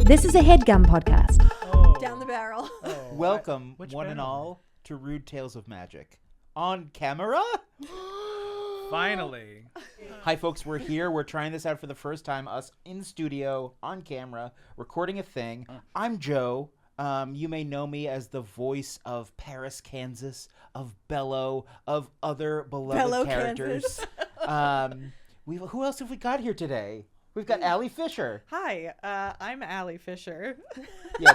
This is a Headgum podcast. Oh. Down the barrel. Oh. Welcome, Which one and barrel? all, to Rude Tales of Magic. On camera? Finally. Hi, folks. We're here. We're trying this out for the first time. Us in studio, on camera, recording a thing. I'm Joe. You may know me as the voice of Paris, Kansas, of Bello, of other beloved Bello, characters. Who else have we got here today? We've got Allie Fisher. Hi, I'm Allie Fisher. Yeah,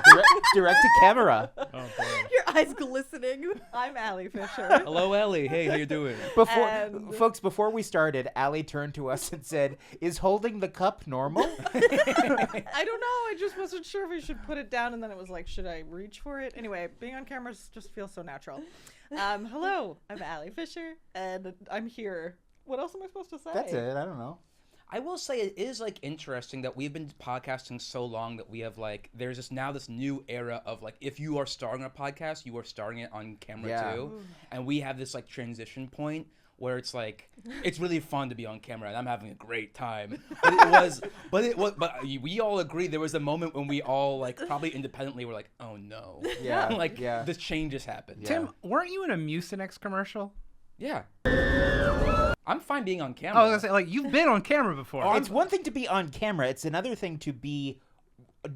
direct to camera. Oh, boy. Your eyes glistening. I'm Allie Fisher. Hello, Ellie. Hey, how you doing? Before we started, Allie turned to us and said, "Is holding the cup normal?" I don't know. I just wasn't sure if I should put it down, and then it was like, should I reach for it? Anyway, being on camera just feels so natural. Hello, I'm Allie Fisher, and I'm here. What else am I supposed to say? That's it. I don't know. I will say it is interesting that we've been podcasting so long that we have there's this new era of if you are starting a podcast, you are starting it on camera too, and we have this transition point where it's it's really fun to be on camera and I'm having a great time. But we all agree there was a moment when we all probably independently were like, oh no, this change has happened. Yeah. Tim, weren't you in a Mucinex commercial? Yeah. I'm fine being on camera. I was gonna say, you've been on camera before. It's one thing to be on camera. It's another thing to be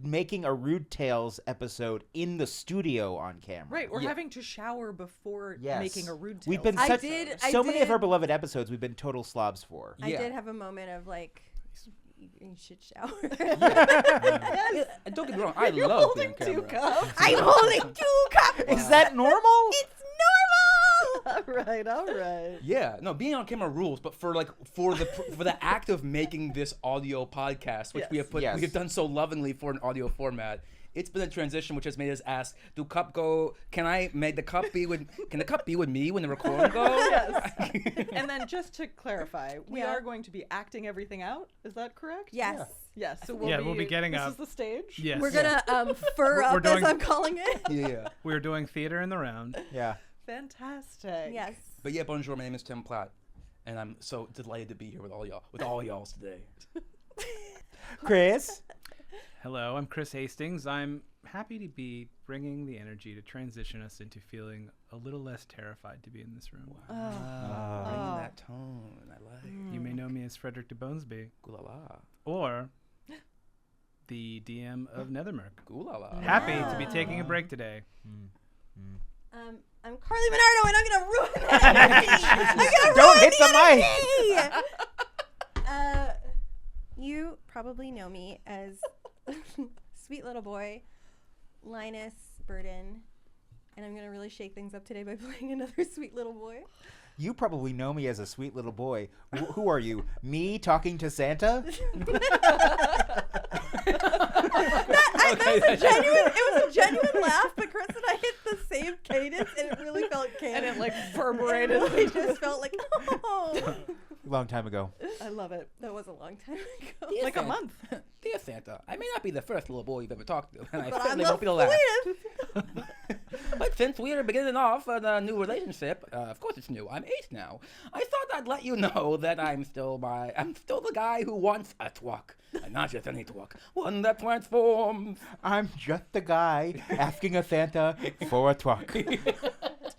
making a Rude Tales episode in the studio on camera. Right, we're having to shower before making a rude tale. We've been many of our beloved episodes we've been total slobs for. I did have a moment of you should shower. Yes. And don't get me wrong, I love being on camera. 2 cups. I'm holding 2 cups. Is that normal? It's normal. All right. Yeah, no, being on camera rules, but for the act of making this audio podcast, which we have done so lovingly for an audio format, it's been a transition which has made us ask, can the cup be with me when the recording goes? Yes. And then just to clarify, we are going to be acting everything out. Is that correct? Yes. Yes. So we'll be getting this up. Is the stage? Yes. We're gonna fur up, as I'm calling it. Yeah. We're doing theater in the round. Yeah. Fantastic. Yes. But yeah, bonjour, my name is Tim Platt, and I'm so delighted to be here with all y'all today. Chris. Hello, I'm Chris Hastings. I'm happy to be bringing the energy to transition us into feeling a little less terrified to be in this room. Bringing that tone, I like. You may know me as Frederick de Bonesby. Ooh la la. Or the DM of Nethermurk. Ooh la la. Happy to be taking a break today. I'm Carly Monardo, and I'm gonna ruin that. Don't hit the mic. You probably know me as sweet little boy, Linus Burden, and I'm gonna really shake things up today by playing another sweet little boy. You probably know me as a sweet little boy. Who are you? Me talking to Santa? It was a genuine laugh, but Chris and I hit the same cadence, and it really felt And it canon. reverberated. It just felt like, oh. Long time ago. I love it. That was a long time ago. Like a month. Dear Santa, I may not be the first little boy you've ever talked to, and I But certainly I'm won't be the last. the But since we are beginning off a new relationship, of course it's new. I'm 8 now. I thought I'd let you know that I'm still the guy who wants a twuck, and not just any twuck, one that transforms. I'm just the guy asking a Santa for a twuck.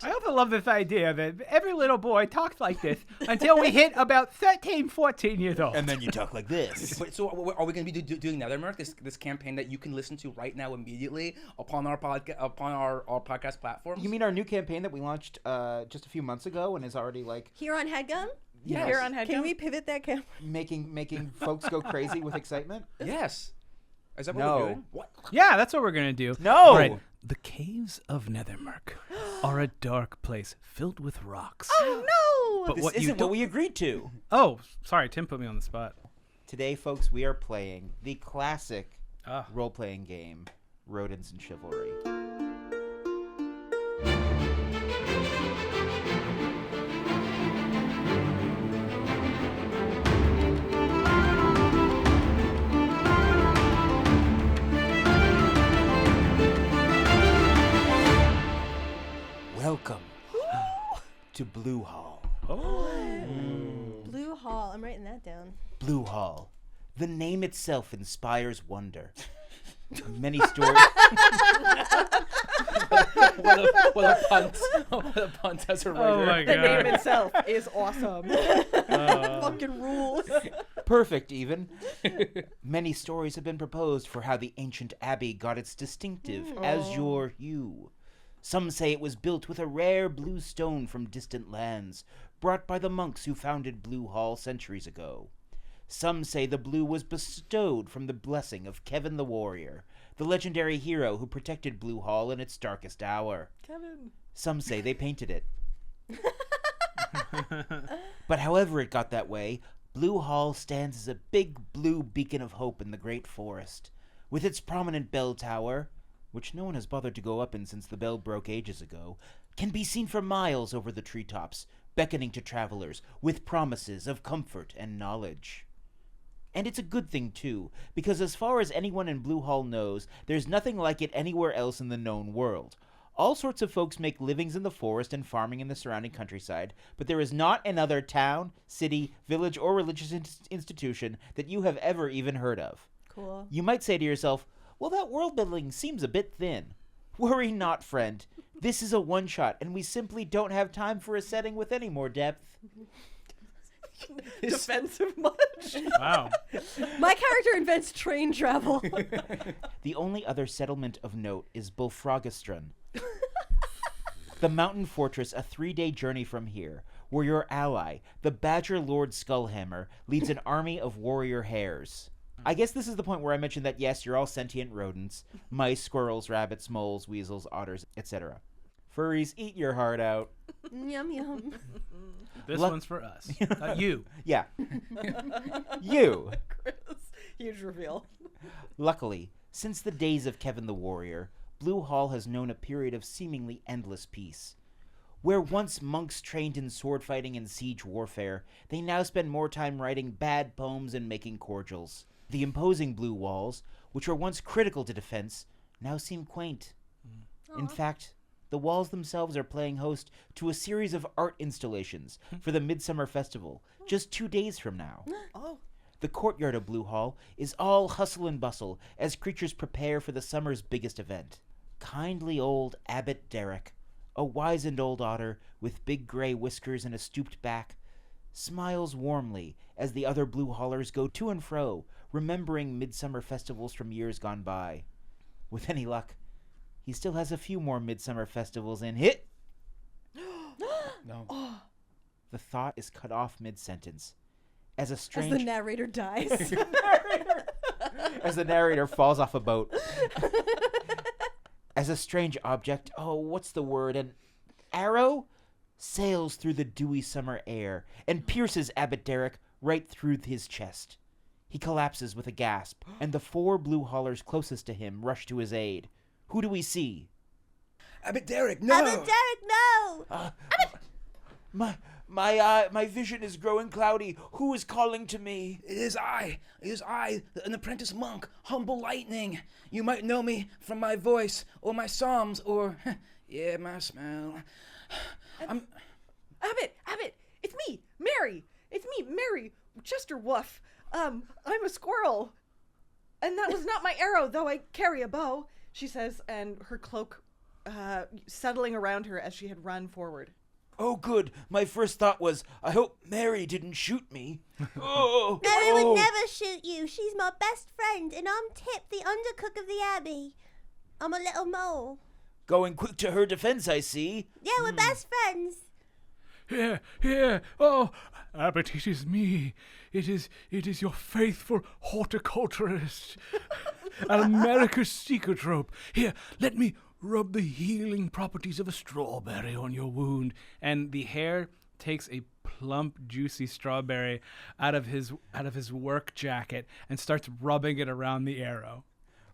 I also love this idea that every little boy talks like this until we hit about 13, 14 years old. And then you talk like this. Wait, so are we going to be doing Nethermurk, this campaign that you can listen to right now immediately upon our podcast platform? You mean our new campaign that we launched just a few months ago and is already Here on Headgum? Yes. Here on Headgum. Can we pivot that camera? making folks go crazy with excitement? Yes. Is that what No. we're doing? What? Yeah, that's what we're going to do. No! All right. The caves of Nethermurk are a dark place filled with rocks. Oh, no! But This what you isn't don't... what we agreed to. Oh, sorry, Tim put me on the spot. Today, folks, we are playing the classic Ah. role-playing game, Rodents and Chivalry. Welcome to Blue Hall. Blue Hall. I'm writing that down. Blue Hall. The name itself inspires wonder. Many stories. What a punt. What a punt as a writer. Oh my The name god. itself is awesome. Fucking rules. Perfect, even. Many stories have been proposed for how the ancient abbey got its distinctive azure hue. Some say it was built with a rare blue stone from distant lands, brought by the monks who founded Blue Hall centuries ago. Some say the blue was bestowed from the blessing of Kevin the Warrior, the legendary hero who protected Blue Hall in its darkest hour. Kevin. Some say they painted it. But however it got that way, Blue Hall stands as a big blue beacon of hope in the great forest. With its prominent bell tower, which no one has bothered to go up in since the bell broke ages ago, can be seen for miles over the treetops, beckoning to travelers with promises of comfort and knowledge. And it's a good thing, too, because as far as anyone in Blue Hall knows, there's nothing like it anywhere else in the known world. All sorts of folks make livings in the forest and farming in the surrounding countryside, but there is not another town, city, village, or religious institution that you have ever even heard of. Cool. You might say to yourself, well, that world building seems a bit thin. Worry not, friend. This is a one-shot, and we simply don't have time for a setting with any more depth. Defensive much? Wow. My character invents train travel. The only other settlement of note is Bullfrogistron, the mountain fortress a 3-day journey from here, where your ally, the Badger Lord Skullhammer, leads an army of warrior hares. I guess this is the point where I mentioned that, yes, you're all sentient rodents. Mice, squirrels, rabbits, moles, weasels, otters, etc. Furries, eat your heart out. Yum, yum. This Luck- one's for us. You. Yeah. You. Chris. Huge reveal. Luckily, since the days of Kevin the Warrior, Blue Hall has known a period of seemingly endless peace. Where once monks trained in sword fighting and siege warfare, they now spend more time writing bad poems and making cordials. The imposing blue walls, which were once critical to defense, now seem quaint. In fact, the walls themselves are playing host to a series of art installations for the Midsummer Festival, just 2 days from now. Oh. The courtyard of Blue Hall is all hustle and bustle as creatures prepare for the summer's biggest event. Kindly old Abbott Derek, a wizened old otter with big gray whiskers and a stooped back, smiles warmly as the other Blue Haulers go to and fro, remembering midsummer festivals from years gone by. With any luck, he still has a few more midsummer festivals in hit. No. The thought is cut off mid-sentence. As a As strange... the narrator dies. as the narrator falls off a boat. As a strange object, what's the word? An arrow? Sails through the dewy summer air and pierces Abbott Derek right through his chest. He collapses with a gasp, and the 4 Blue Haulers closest to him rush to his aid. Who do we see? Abbott Derek, no! Abbott Derek, no! My vision is growing cloudy. Who is calling to me? It is I, an apprentice monk, humble lightning. You might know me from my voice, or my psalms, or, yeah, my smell. Abbott, it's me, Mary. It's me, Mary Chester Woof. I'm a squirrel. And that was not my arrow, though I carry a bow, she says, and her cloak settling around her as she had run forward. Oh, good. My first thought was, I hope Mary didn't shoot me. Oh, Mary would never shoot you. She's my best friend, and I'm Tip, the undercook of the Abbey. I'm a little mole. Going quick to her defense, I see. Yeah, we're best friends. Here. Oh, Abbott, it is me. It is your faithful horticulturist. America's secret rope. Here, let me rub the healing properties of a strawberry on your wound. And the hare takes a plump, juicy strawberry out of his work jacket and starts rubbing it around the arrow.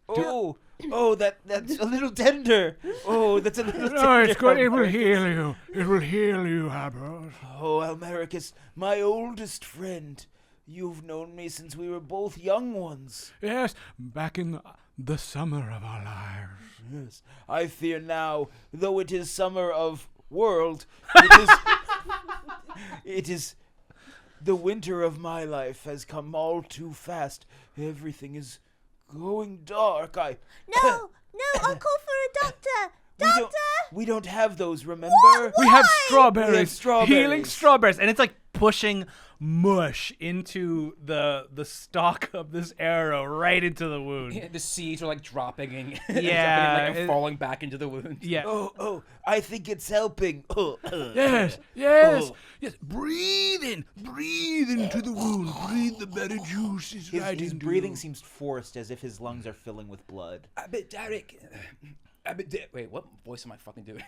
That's a little tender. Oh, that's a little tender. No, it's good. It will heal you. It will heal you, Abbott. Oh, Almericus, my oldest friend. You've known me since we were both young ones. Yes, back in the summer of our lives. Yes, I fear now, though it is summer of world, it is the winter of my life has come all too fast. Everything is going dark. No, I'll call for a doctor. Doctor! We don't have those, remember? We have strawberries. We have strawberries. Healing strawberries. And it's like pushing mush into the stalk of this arrow right into the wound. Yeah, the seeds are like dropping and, Yeah, and falling back into the wound. Yeah. Oh, I think it's helping. Yes. Yes. Breathe into the wound. Breathe the better juices right His into breathing you. seems forced, as if his lungs are filling with blood. Abbott Derek. Wait, what voice am I fucking doing?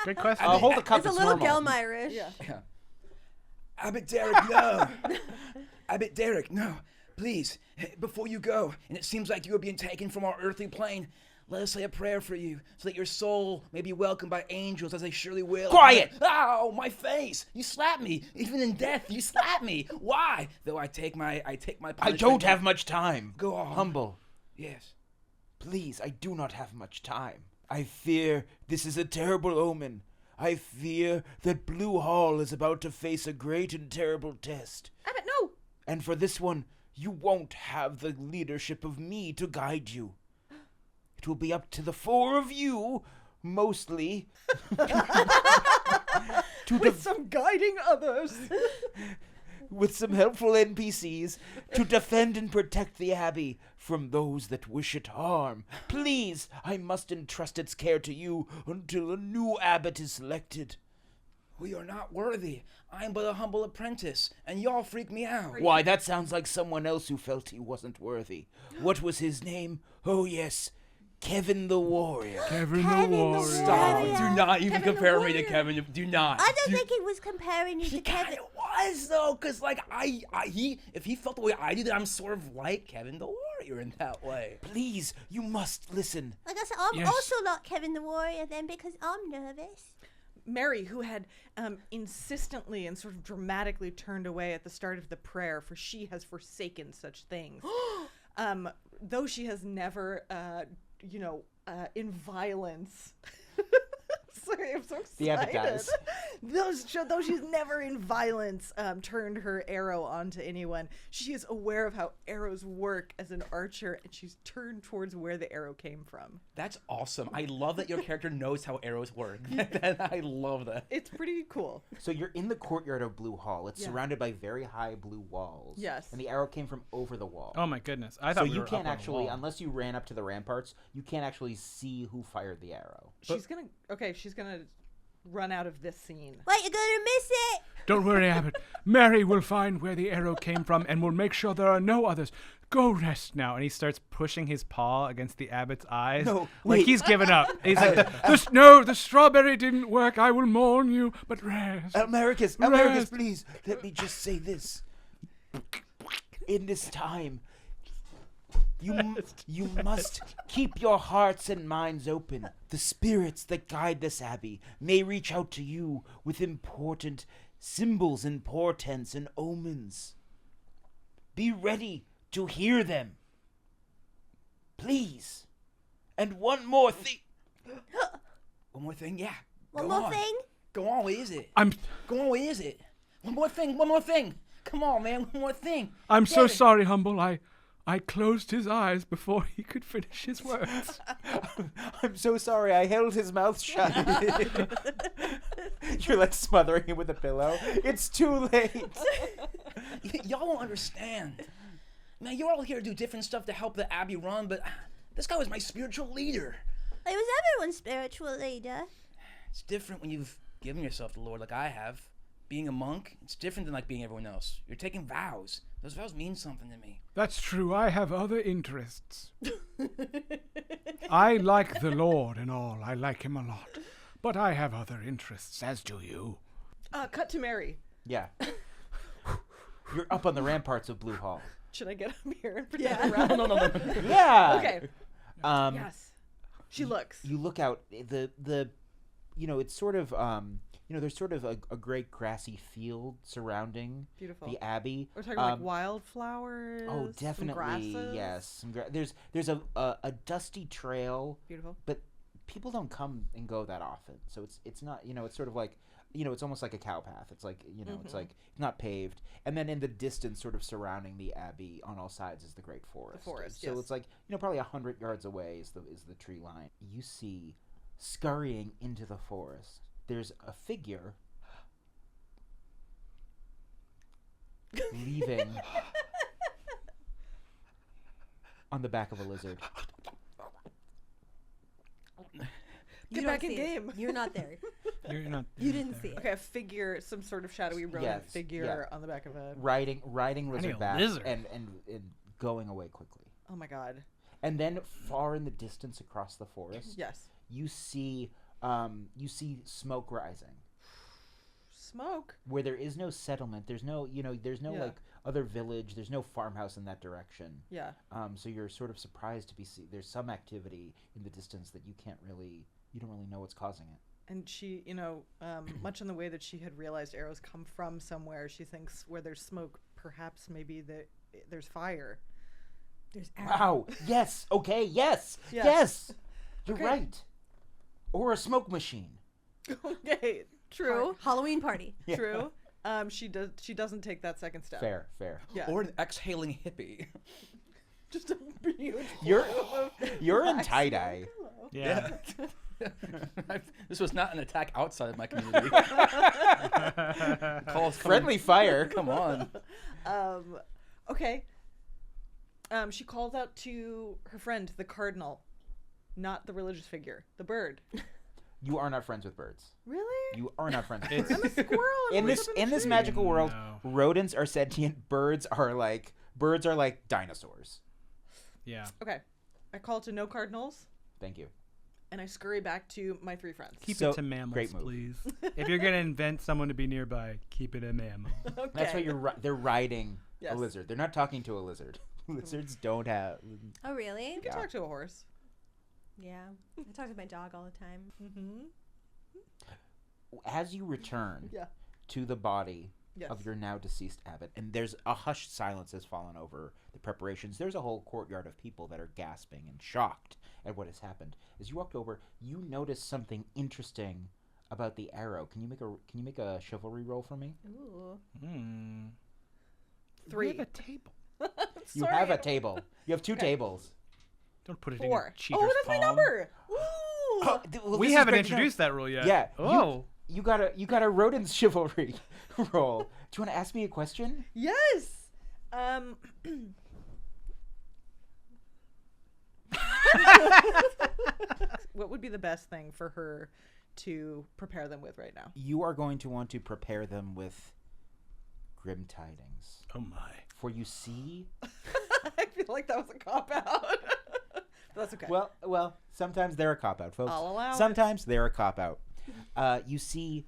Good question. I'll hold the cup. It's a It's little normal. Gelmirish. Yeah. Yeah. Abbott Derek, no. Abbott Derek, no. Please, before you go, and it seems like you are being taken from our earthly plane, let us say a prayer for you, so that your soul may be welcomed by angels, as they surely will. Quiet! Ow, my face! You slapped me. Even in death, you slapped me. Why? Though I take my I punishment. don't have much time. Go on. Humble. Yes. Please, I do not have much time. I fear this is a terrible omen. I fear that Blue Hall is about to face a great and terrible test. Abbott, no! And for this one, you won't have the leadership of me to guide you. It will be up to the four of you, mostly, With some guiding others. with some helpful NPCs, to defend and protect the Abbey from those that wish it harm. Please, I must entrust its care to you until a new abbot is selected. We are not worthy. I am but a humble apprentice, and y'all freak me out. Why, that sounds like someone else who felt he wasn't worthy. What was his name? Oh, yes, Kevin the Warrior. Kevin the Kevin the Warrior. Stop. Warrior. Do not even Kevin the compare me to Warrior. Kevin. Do not. I don't think he was comparing you He to kind Kevin. of was though, cause like if he felt the way I do, then I'm sort of like Kevin the Warrior in that way. Please, you must listen. Like I said, I'm Yes. also not Kevin the Warrior then because I'm nervous. Mary, who had insistently and sort of dramatically turned away at the start of the prayer, for she has forsaken such things. Though she has never, in violence. Sorry, I'm so excited. The abbot dies. Though she's never in violence turned her arrow onto anyone, she is aware of how arrows work as an archer, and she's turned towards where the arrow came from. That's awesome. I love that your character knows how arrows work. I love that. It's pretty cool. So you're in the courtyard of Blue Hall. It's Yeah. surrounded by very high blue walls. Yes. And the arrow came from over the wall. Oh my goodness! I so thought we you were can't up on a actually, wall. unless you ran up to the ramparts, you can't actually see who fired the arrow. She's gonna run out of this scene. Wait, you're gonna miss it! Don't worry, Abbott. Mary will find where the arrow came from and will make sure there are no others. Go rest now. And he starts pushing his paw against the abbot's eyes. No, like wait. he's given up. He's like, the strawberry didn't work. I will mourn you, but rest. Americus, Rest. please, let me just say this. In this time, you must keep your hearts and minds open. The spirits that guide this abbey may reach out to you with important symbols and portents and omens. Be ready to hear them. Please. And one more thing. One more thing, yeah. One Go more on. thing? Go on, what is it? I'm Go on, what is it? One more thing. Come on, man, one more thing. so Damn it. sorry, Humble. I closed his eyes before he could finish his words. I'm so sorry, I held his mouth shut. You're like smothering him with a pillow. It's too late. Y'all don't understand. Man, you're all here to do different stuff to help the Abbey run, but this guy was my spiritual leader. It was everyone's spiritual leader. It's different when you've given yourself to the Lord like I have. Being a monk, it's different than like being everyone else. You're taking vows. Those vows mean something to me. That's true. I have other interests. I like the Lord and all. I like him a lot. But I have other interests, as do you. Cut to Mary. Yeah. You're up on the ramparts of Blue Hall. Should I get up here and pretend around? No. Yeah. Okay. Yes. She looks. You look out. It's sort of there's sort of a great grassy field surrounding Beautiful. the abbey. We're talking like wildflowers. Oh, some definitely. grasses. Yes. There's a dusty trail, Beautiful. but people don't come and go that often. So it's not, it's sort of like it's almost like a cow path. It's like, it's like not paved. And then in the distance, sort of surrounding the abbey on all sides, is the great forest. The forest, So yes. it's like, probably 100 yards away is the tree line. You see, scurrying into the forest, there's a figure leaving on the back of a lizard. You Get don't back in see it. game. You're not there. You're not. You didn't see it. Okay, a figure, some sort of shadowy rodent Yes, figure on the back of a. Riding need lizard a back lizard. and going away quickly. Oh my god. And then far in the distance across the forest, Yes. you see smoke rising. Smoke. Where there is no settlement, there's no Yeah. like other village, there's no farmhouse in that direction. Yeah. So you're sort of surprised to there's some activity in the distance that you don't really know what's causing it. And she, much in the way that she had realized arrows come from somewhere, she thinks where there's smoke, perhaps maybe there's fire. There's Wow. Yes. Okay. Yes. Yeah. Yes. You're Okay. right. Or a smoke machine. Okay. True. Halloween party. Yeah. True. She doesn't take that second step. Fair. Yeah. Or an exhaling hippie. Just a huge. You're in tie-dye. Yeah. This was not an attack outside of my community. Calls Friendly fire. Come on. Okay. She calls out to her friend, the cardinal, not the religious figure, the bird. You are not friends with birds. Really? You are not friends with It's- birds. I'm a squirrel. And In I live this up in the this tree. magical world, No. rodents are sentient. Birds are like dinosaurs. Yeah. Okay. I call to no cardinals, Thank you. and I scurry back to my three friends. Keep So, it to mammals, great move. please. If you're gonna invent someone to be nearby, keep it a mammal. Okay. That's why they're riding Yes. a lizard. They're not talking to a lizard. Lizards don't have. Oh, really? You can Yeah. talk to a horse. Yeah. I talk to my dog all the time. Mm-hmm. As you return Yeah. to the body Yes. of your now deceased abbot, and there's a hushed silence has fallen over the preparations. There's a whole courtyard of people that are gasping and shocked at what has happened. As you walked over, you noticed something interesting about the arrow. Can you make a chivalry roll for me? Ooh. Hmm. 3. We have a table. You have a table. You have two tables. Don't put it 4. in your cheater's Oh, that's my palm. number. Ooh. Well, We this is haven't great to know. introduced that rule yet. Yeah. Oh. You got a rodent's chivalry roll. Do you want to ask me a question? Yes. What would be the best thing for her to prepare them with right now? You are going to want to prepare them with grim tidings. Oh my. For you see, I feel like that was a cop out. But that's okay. well, sometimes they're a cop out, folks. I'll allow it. Sometimes they're a cop out. You see,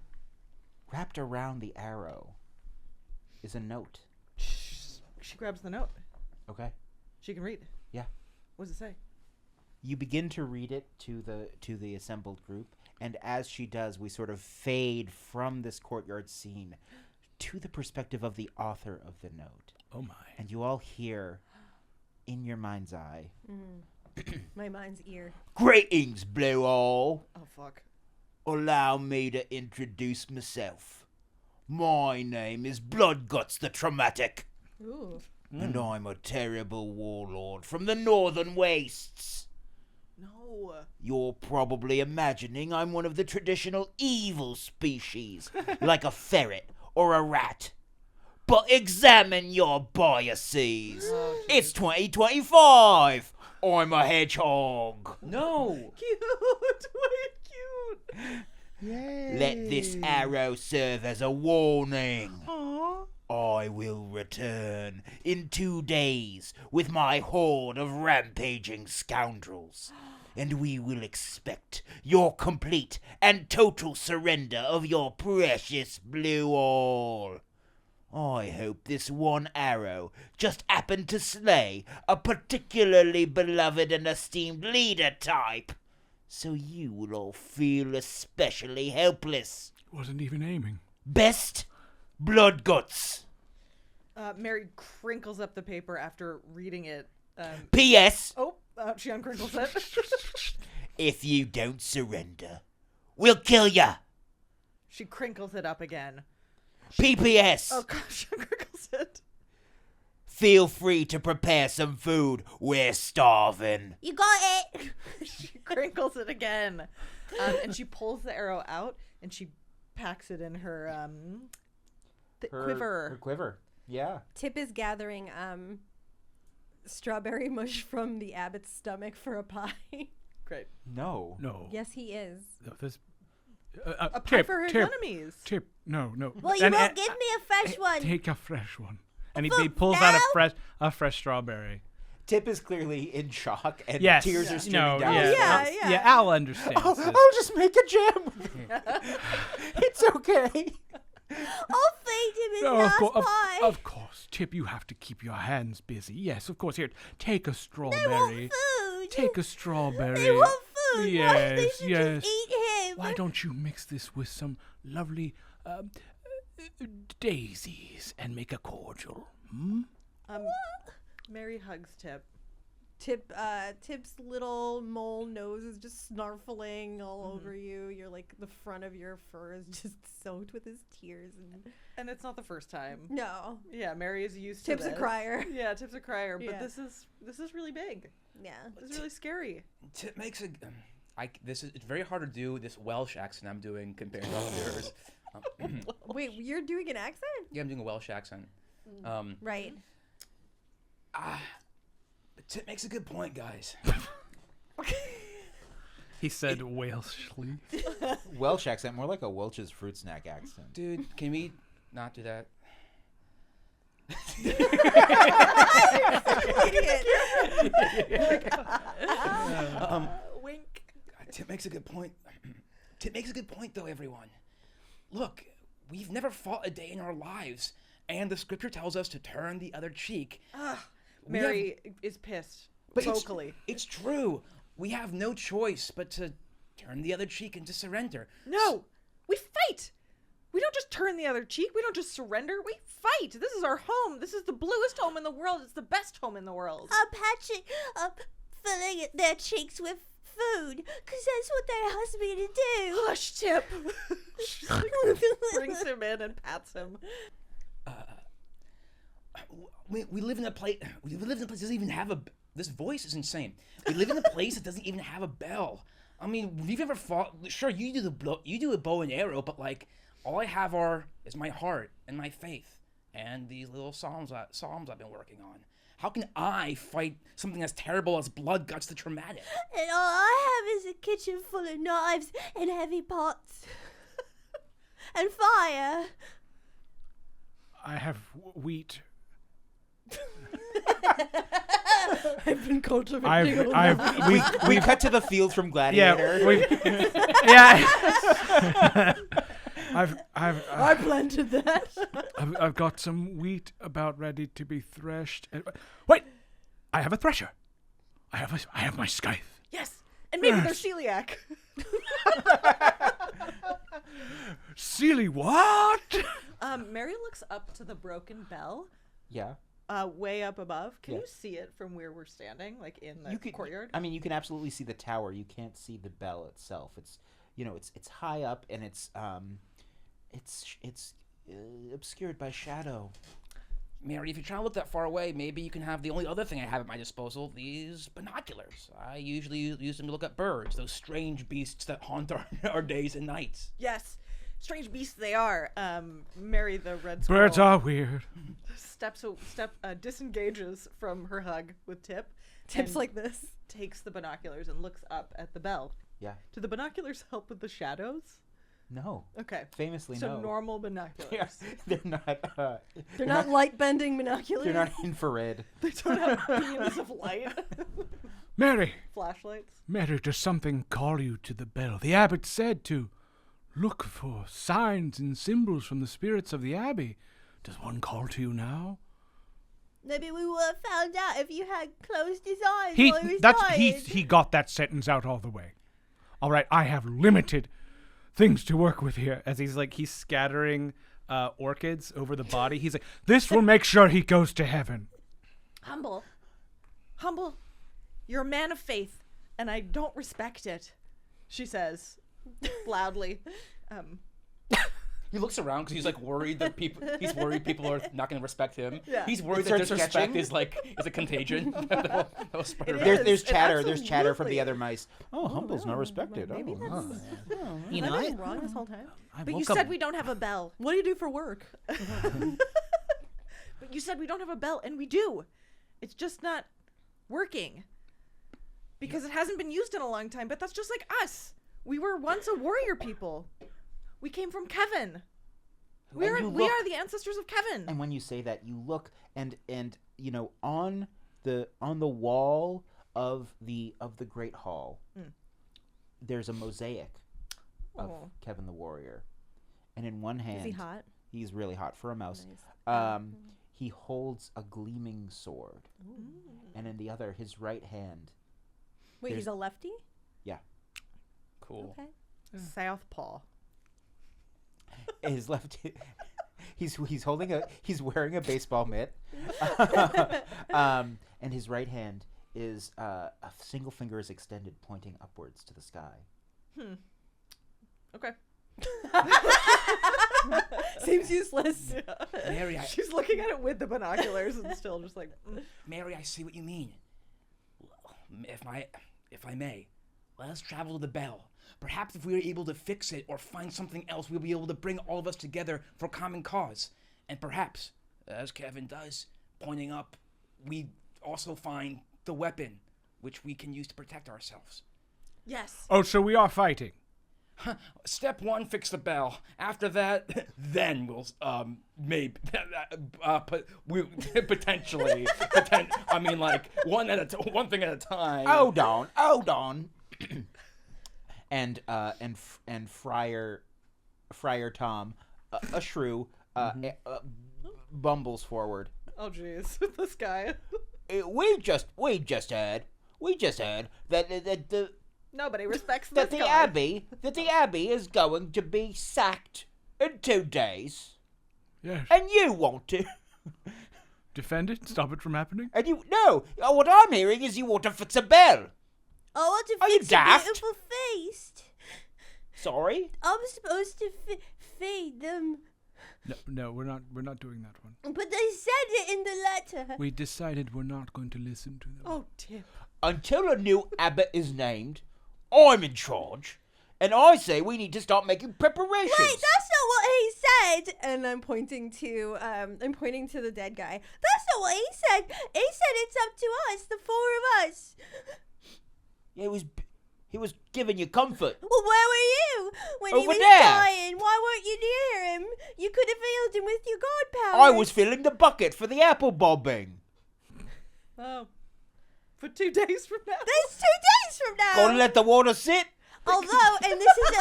wrapped around the arrow is a note. She grabs the note. Okay. She can read. Yeah. What does it say? You begin to read it to the assembled group, and as she does, we sort of fade from this courtyard scene to the perspective of the author of the note. Oh my. And you all hear, in your mind's eye, My mind's ear. "Greetings, Blue All. Oh fuck. Allow me to introduce myself. My name is Bloodguts the Traumatic, Ooh. and I'm a terrible warlord from the northern wastes. No. You're probably imagining I'm one of the traditional evil species, like a ferret or a rat. But examine your biases. It's 2025. I'm a hedgehog. No. Cute. Wait, cute. Let this arrow serve as a warning. I will return in 2 days with my horde of rampaging scoundrels, and we will expect your complete and total surrender of your precious blue all. I hope this one arrow just happened to slay a particularly beloved and esteemed leader type, so you will all feel especially helpless. Wasn't even aiming. Best, Bloodguts. Mary crinkles up the paper after reading it. P.S. She uncrinkles it. If you don't surrender, we'll kill ya. She crinkles it up again. PPS. Oh gosh, she crinkles it. Feel free to prepare some food. We're starving. You got it. She crinkles it again. And she pulls the arrow out and she packs it in her quiver. Her quiver. Yeah. Tip is gathering strawberry mush from the abbot's stomach for a pie. Great. No. Yes, he is. No, this, A pie for her enemies. Tip. No. Well, you won't give me a fresh one. Take a fresh one. And he For pulls out now? a fresh strawberry. Tip is clearly in shock and Yes. tears are streaming No. down. Yeah. his face. yeah. Yeah. Al understands. I'll this. just make a jam with it. It's okay. I'll feed him his No, last of pie. course, Tip. You have to keep your hands busy. Yes, of course. Here, take a They strawberry. want food. Take a strawberry. They want food. Why they Yes, should yes. just eat him. Why don't you mix this with some lovely daisies and make a cordial? Hmm? Mary hugs Tip. Tip's little mole nose is just snarfling all over you. You're like the front of your fur is just soaked with his tears. And it's not the first time. No, Yeah, Mary is used Tip's to a this. crier. Yeah, Tip's a crier. But Yeah. this is really big. Yeah. This is really scary. Tip makes a. It's very hard to do this Welsh accent I'm doing compared to yours. Wait, you're doing an accent? Yeah, I'm doing a Welsh accent. Right. Tip makes a good point, guys. He said Welshly. Welsh accent, more like a Welch's fruit snack accent. Dude, can we not do that? Wink. Tip makes a good point. Tip makes a good point, though, everyone. Look, we've never fought a day in our lives, and the scripture tells us to turn the other cheek. Mary is pissed. But vocally. It's true. We have no choice but to turn the other cheek and to surrender. No, we fight. We don't just turn the other cheek. We don't just surrender. We fight. This is our home. This is the bluest home in the world. It's the best home in the world. Patching up, filling their cheeks with food, because that's what they asked me to do. Hush, Tip. She like, brings him in and pats him. We live in a place. We live in a place that doesn't even have a. This voice is insane. We live in a place that doesn't even have a bell. I mean, we've never fought. Sure, you do a bow and arrow, but like, all I have is my heart and my faith and these little psalms I've been working on. How can I fight something as terrible as blood, guts, the traumatic? And all I have is a kitchen full of knives and heavy pots. And fire. I have wheat. I've been cultivating. We cut to the fields from Gladiator. I planted that. I've got some wheat about ready to be threshed. Wait, I have a thresher. I have my scythe. Yes, and maybe they're celiac. Silly what? Mary looks up to the broken bell, Yeah. way up above. Can Yeah. you see it from where we're standing, like in the You could, courtyard? I mean, you can absolutely see the tower. You can't see the bell itself. It's, it's high up and it's obscured by shadow. Mary, if you're trying to look that far away, maybe you can have the only other thing I have at my disposal, these binoculars. I usually use them to look at birds, those strange beasts that haunt our days and nights. Yes, strange beasts they are. Mary the red squirrel Birds are weird. disengages from her hug with Tip. Tips and like this. takes the binoculars and looks up at the bell. Yeah. Do the binoculars help with the shadows? No. Okay. Famously, So no. normal binoculars. Yeah, they're not. They're not light bending binoculars. They're not infrared. They don't have beams of light. Mary, Flashlights. Mary, does something call you to the bell? The abbot said to look for signs and symbols from the spirits of the abbey. Does one call to you now? Maybe we would have found out if you had closed his eyes while he was dying. He got that sentence out all the way. All right, I have limited things to work with here. As he's scattering orchids over the body. He's like, this will make sure he goes to heaven. Humble. You're a man of faith, and I don't respect it, she says loudly. He looks around because he's like worried that people. He's worried people are not going to respect him. Yeah. He's worried that Starts disrespect sketching. is a contagion. that will spread It around. is. There's chatter. Absolutely. There's chatter from the other mice. Oh, Humble's not respected. Maybe Oh, that's. You Have know, I I, been wrong this whole time? I But you woke up. said we don't have a bell. What do you do for work? But you said we don't have a bell, and we do. It's just not working. Because it hasn't been used in a long time, but that's just like us. We were once a warrior people. We came from Kevin. We And you are look- the ancestors of Kevin. And when you say that, you look and you know on the wall of the Great Hall, there's a mosaic of Oh. Kevin the Warrior, and in one hand Is he hot? he's really hot for a mouse. Nice. He holds a gleaming sword, and in the other, his right hand. Wait, he's a lefty? Cool. Okay. Southpaw. His left. He's wearing a baseball mitt, and his right hand is a single finger is extended, pointing upwards to the sky. Okay. Seems useless. Mary, She's looking at it with the binoculars and still just like. Mary, I see what you mean. If I may, let us travel to the bell. Perhaps if we are able to fix it or find something else, we'll be able to bring all of us together for a common cause. And perhaps, as Kevin does, pointing up, we also find the weapon, which we can use to protect ourselves. Yes. Oh, so we are fighting. Step 1, fix the bell. After that, then we'll maybe we potentially I mean, like one thing at a time. Hold on. and Friar Tom, a shrew, bumbles forward. Oh jeez, this guy. We just heard that the Nobody respects that this the guy. abbey is going to be sacked in 2 days, Yes. and you want to. Defend it. Stop it from happening. And you no, what I'm hearing is you want to fix a bell. I want to Are you fix a daft? beautiful feast. Sorry. I'm supposed to feed them, No, we're not doing that one. but they said it in the letter. We decided we're not going to listen to them. Oh Tip. Until a new abbot is named, I'm in charge, and I say we need to start making preparations. Wait, that's not what he said. And I'm pointing to the dead guy. That's not what he said. He said it's up to us, the 4 of us. He was giving you comfort. Well, where were you when he Over was there. dying? Why weren't you near him? You could have healed him with your god powers. I was filling the bucket for the apple bobbing. Oh. For 2 days from now. That's 2 days from now. Gotta let the water sit. Although, and this is a,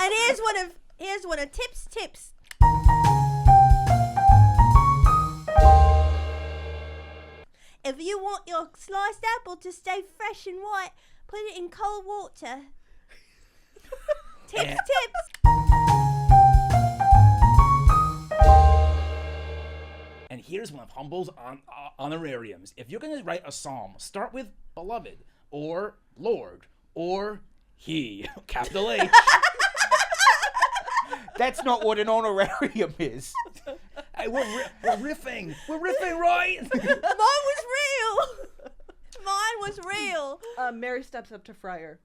and here's one of Tip's tips. If you want your sliced apple to stay fresh and white, put it in cold water. Tips. And here's one of Humble's honorariums. If you're going to write a psalm, start with beloved, or Lord, or he, capital H. That's not what an honorarium is. Hey, we're riffing. We're riffing, right? Mine was real. Mary steps up to Friar.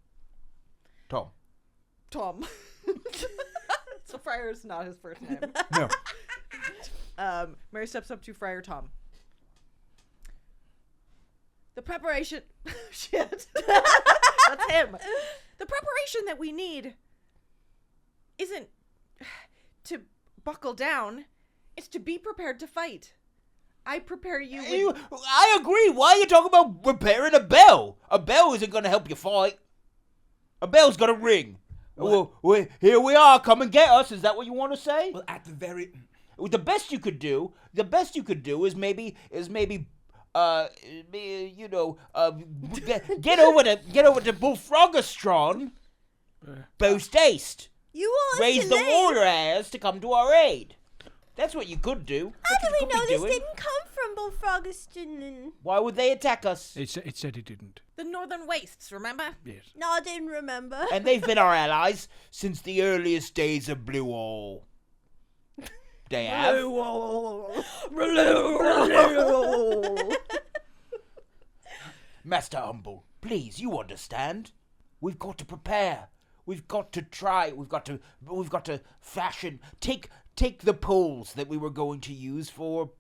Tom. So Friar is not his first name. No. Mary steps up to Friar Tom. The preparation... Shit. That's him. The preparation that we need isn't to buckle down. It's to be prepared to fight. I prepare you with... I agree. Why are you talking about repairing a bell? A bell isn't going to help you fight. A bell's got to ring. Well, here we are. Come and get us. Is that what you want to say? Well, at the very... The best you could do is maybe get over to Bullfrogastron, Boost Haste. You want Raise to the leave? water hares to come to our aid. That's what you could do. How That's do what we you know could be this doing. didn't come from Bullfrogaston? Why would they attack us? It said it didn't. The Northern Wastes, remember? Yes. No, I didn't remember. And they've been our allies since the earliest days of Blue Hall. They have. Master Humble, please, you understand. We've got to prepare. We've got to try. We've got to fashion. Take the poles that we were going to use for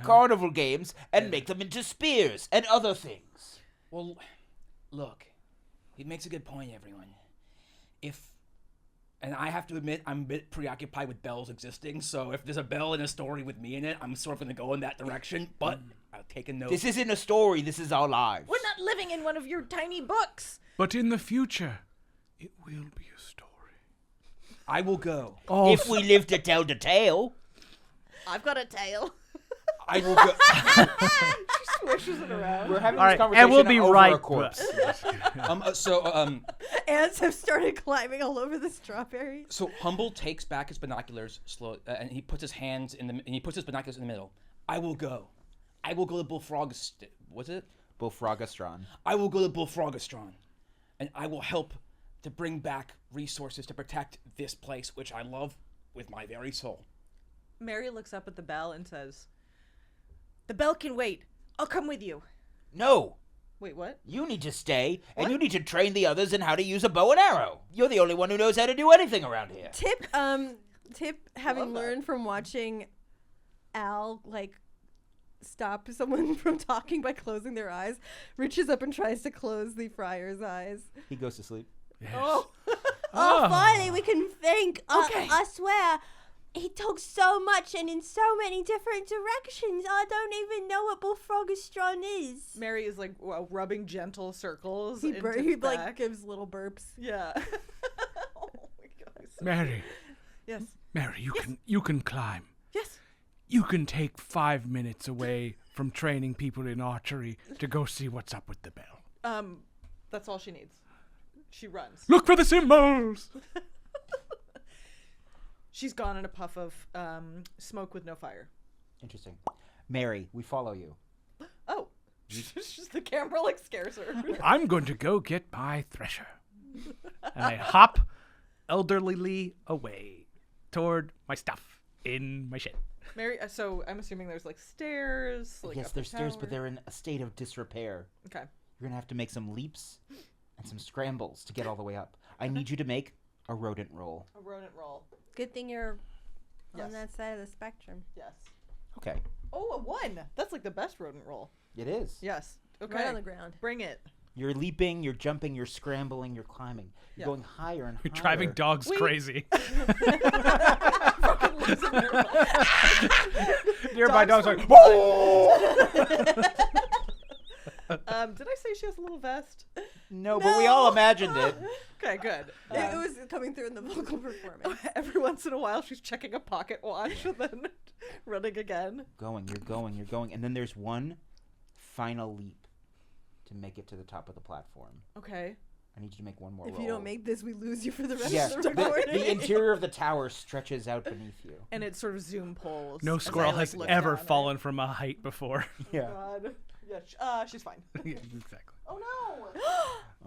carnival games and make them into spears and other things. Well, look, he makes a good point, everyone. And I have to admit, I'm a bit preoccupied with bells existing, so if there's a bell in a story with me in it, I'm sort of going to go in that direction, but I'll take a note. This isn't a story, this is our lives. We're not living in one of your tiny books. But in the future, it will be a story. I will go. Oh, If we live to tell the tale. I've got a tail. I will go. She swishes it around. We're having All this right, conversation and we'll be over right a corpse. Ants have started climbing all over the strawberries. So Humble takes back his binoculars and he puts his hands and he puts his binoculars in the middle. I will go. I will go to what's it? Bullfrogastron. I will go to Bullfrogastron, and I will help to bring back resources to protect this place, which I love with my very soul. Mary looks up at the bell and says, "The bell can wait. I'll come with you." No, Wait, what? you need to stay, and you need to train the others in how to use a bow and arrow. You're the only one who knows how to do anything around here. Tip, having Love that. learned from watching Al, stop someone from talking by closing their eyes, reaches up and tries to close the friar's eyes. He goes to sleep. yes. Oh. Oh, finally we can think. Okay. I swear, he talks so much and in so many different directions. I don't even know what Bullfrogastron is. Mary is rubbing gentle circles. He, into he his back. gives little burps. Yeah. Oh my God. Mary, Yes. Mary, you can climb. Yes. You can take 5 minutes away from training people in archery to go see what's up with the bell. That's all she needs. She runs. Look for the symbols! She's gone in a puff of smoke with no fire. Interesting. Mary, we follow you. Oh. Just the camera scares her. I'm going to go get my thresher. And I hop elderlyly away toward my stuff in my shed. Mary, so I'm assuming there's stairs. Yes, up there's the stairs, but tower. they're in a state of disrepair. Okay. You're going to have to make some leaps and some scrambles to get all the way up. I need you to make a rodent roll. A rodent roll. Good thing you're Yes. on that side of the spectrum. Yes. Okay. Oh, a 1. That's the best rodent roll. It is. Yes. Okay. Right on the ground. Bring it. You're leaping, you're jumping, you're scrambling, you're climbing. You're Yeah. going higher and higher. You're driving dogs Wait. crazy. Fucking losing their mind. Nearby Dogs dogs like, Did I say she has a little vest? No, but we all imagined it. Okay, good. It was coming through in the vocal performance. Every once in a while, she's checking a pocket watch and then running again. You're going. And then there's one final leap to make it to the top of the platform. Okay. I need you to make one more If roll. you don't make this, we lose you for the rest Yeah, of the recording. the interior of the tower stretches out beneath you. And it sort of zoom pulls. no as I, squirrel has look ever down at fallen from a height before. it. Yeah. God. Yeah, she's fine. Yeah, exactly. Oh no!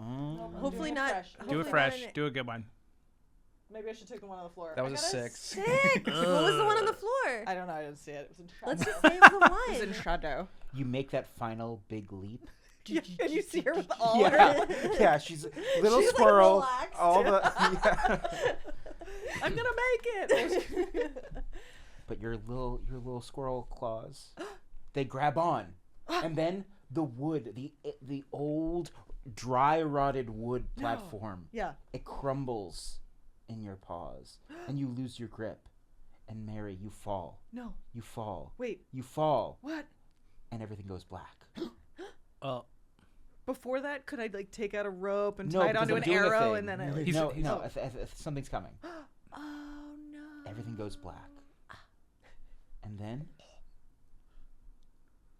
Oh. I'm Hopefully doing it not. fresh. Do Hopefully it not fresh. in it. Do a good one. Maybe I should take the one on the floor. That I was a got 6. Sick. What was the one on the floor? I don't know. I didn't see it. It was in shadow. Let's just say it was a It was in one. shadow. You make that final big leap. Yeah, and you see her with all Yeah, her. yeah. She's a little She's, like, squirrel. relaxed. All the. Yeah. I'm gonna make it. But your little squirrel claws, they grab on, and then the wood, the old dry rotted wood platform, Yeah. it crumbles in your paws, and you lose your grip. And Mary, you fall. No. You fall. Wait. You fall, What? and everything goes black. Before that, could I take out a rope and No, tie it because onto I'm an doing a arrow thing. and then Something's coming. Oh no. Everything goes black. And then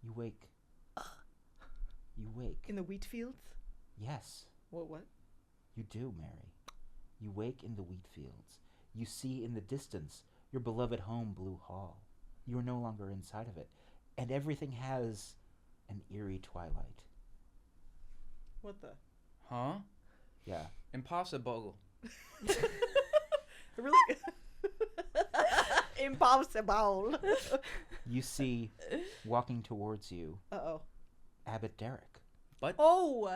you wake. You wake. In the wheat fields? Yes, What? you do, Mary. You wake in the wheat fields. You see in the distance your beloved home, Blue Hall. You are no longer inside of it. And everything has an eerie twilight. What the? Huh? Yeah. Impossible. Really? Impossible. You see, walking towards you, Uh-oh. Abbott Derek. Oh!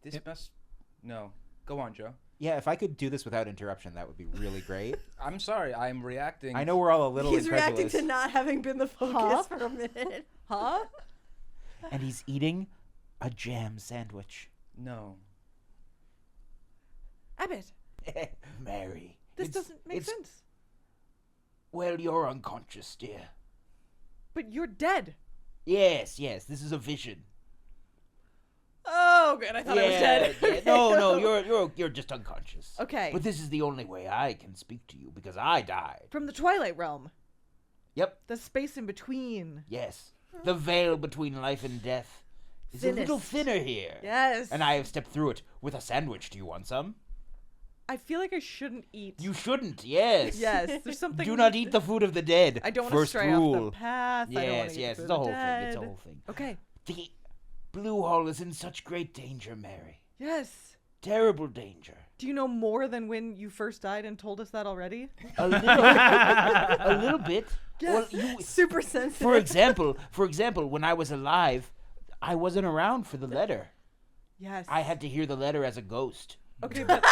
This must... No. Go on, Joe. Yeah, if I could do this without interruption, that would be really great. I'm sorry. I'm reacting. I know we're all a little He's reacting incredulous. to not having been the focus for a minute. Huh? And he's eating a jam sandwich. No. Abbott, Mary. this doesn't make sense. Well, you're unconscious, dear. But you're dead. Yes, this is a vision. Oh, good. I thought I was dead. Yeah. No, you're just unconscious. Okay. But this is the only way I can speak to you because I died. From the Twilight Realm. Yep. The space in between. Yes. The veil between life and death is a little Thinnest. thinner here. Yes. And I have stepped through it with a sandwich. Do you want some? I feel like I shouldn't eat. You shouldn't. Yes. Yes. There's something. Do not eat the food of the dead. I don't want to First stray rule. off the path. I don't want Yes, to eat yes. the It's food a of whole the thing. It's a dead. whole thing. Okay. The Blue Hall is in such great danger, Mary. Yes. Terrible danger. Do you know more than when you first died and told us that already? A little bit. Well, Super sensitive. for example, when I was alive, I wasn't around for the letter. Yes. I had to hear the letter as a ghost. Okay, but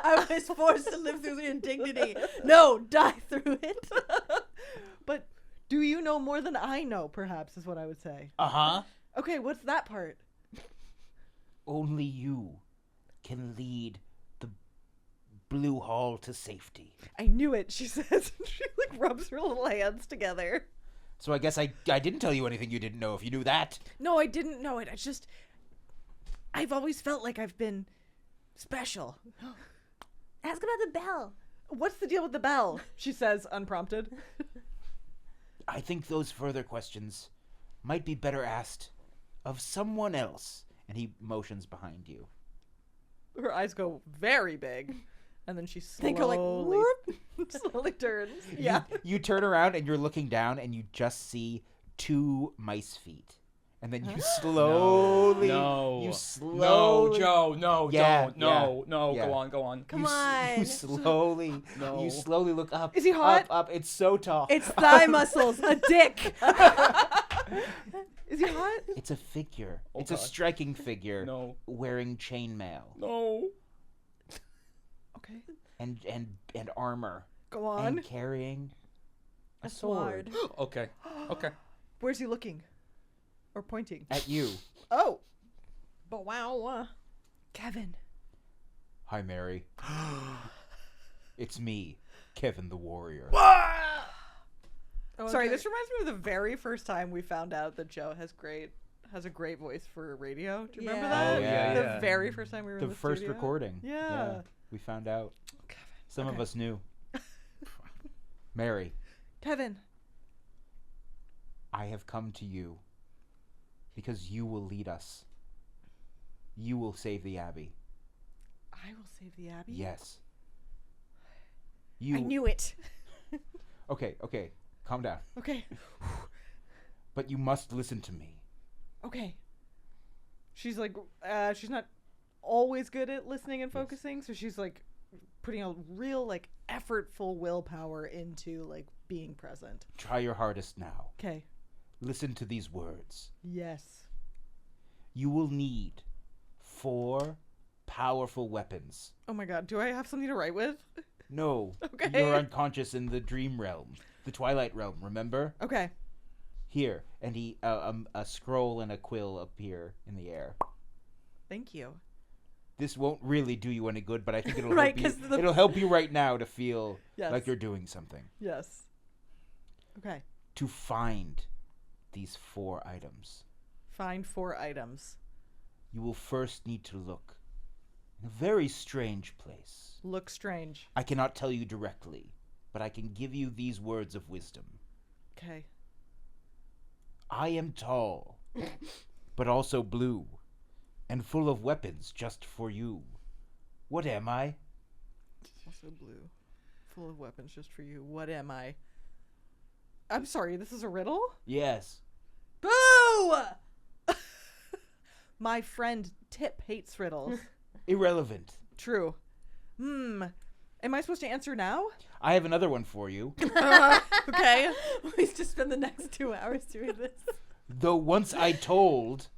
I was forced to live through the indignity. No, die through it. but do you know more than I know? Perhaps is what I would say. Uh-huh. Okay, what's that part? Only you can lead the Blue Hall to safety. I knew it. She says. She like rubs her little hands together. So I guess I didn't tell you anything you didn't know if you knew that. No, I didn't know it. I've always felt like I've been special. Ask about the bell. What's the deal with the bell? She says, unprompted. I think those further questions might be better asked of someone else. And he motions behind you. Her eyes go very big, and then she They go like, slowly, whoop. slowly turns. Yeah. You turn around and you're looking down and you just see 2 mice feet. And then you slowly... No. You slowly... No, Joe. No, Yeah, don't. No, yeah, no. yeah. Go on. Come You on. slowly... No. You slowly look up. Is he hot? Up. It's so tall. It's thigh muscles, a dick. Is he hot? It's a figure. Oh, it's a God. striking figure. No. Wearing chainmail. No. Okay. And armor. Go on. And carrying a sword. Okay. Where's he looking? Or pointing? At you. Oh, But wow. Kevin. Hi, Mary. It's me, Kevin the Warrior. Sorry, this reminds me of the very first time we found out that Joe has a great voice for radio. Do you remember Yeah. that? Oh, yeah, The yeah. very first time we were in The the first studio. recording. Yeah. We found out. Kevin. Some of Okay. us knew. Mary, Kevin. I have come to you because you will lead us. You will save the Abbey. I will save the Abbey. Yes. You. I knew it. Okay. Calm down. Okay. But you must listen to me. Okay. She's like, she's not always good at listening and focusing, so she's like putting a real like effortful willpower into like being present. Try your hardest now. Okay. Listen to these words. Yes. You will need 4 powerful weapons. Oh my god, do I have something to write with? No. Okay. You're unconscious in the dream realm. The Twilight realm, remember? Okay. Here. And he a scroll and a quill appear in the air. Thank you. This won't really do you any good, but I think it'll Right, help 'cause you. the- It'll help you right now to feel Yes. like you're doing something. Yes. Okay. To find these 4 items, Find 4 items. you will first need to look in a very strange place. Look strange. I cannot tell you directly, but I can give you these words of wisdom. Okay. I am tall, but also blue, and full of weapons just for you. What am I? Also blue. Full of weapons just for you. What am I? I'm sorry, this is a riddle? Yes. Boo! My friend Tip hates riddles. Irrelevant. True. Am I supposed to answer now? I have another one for you. Okay. We just spend the next 2 hours doing this. Though once I told,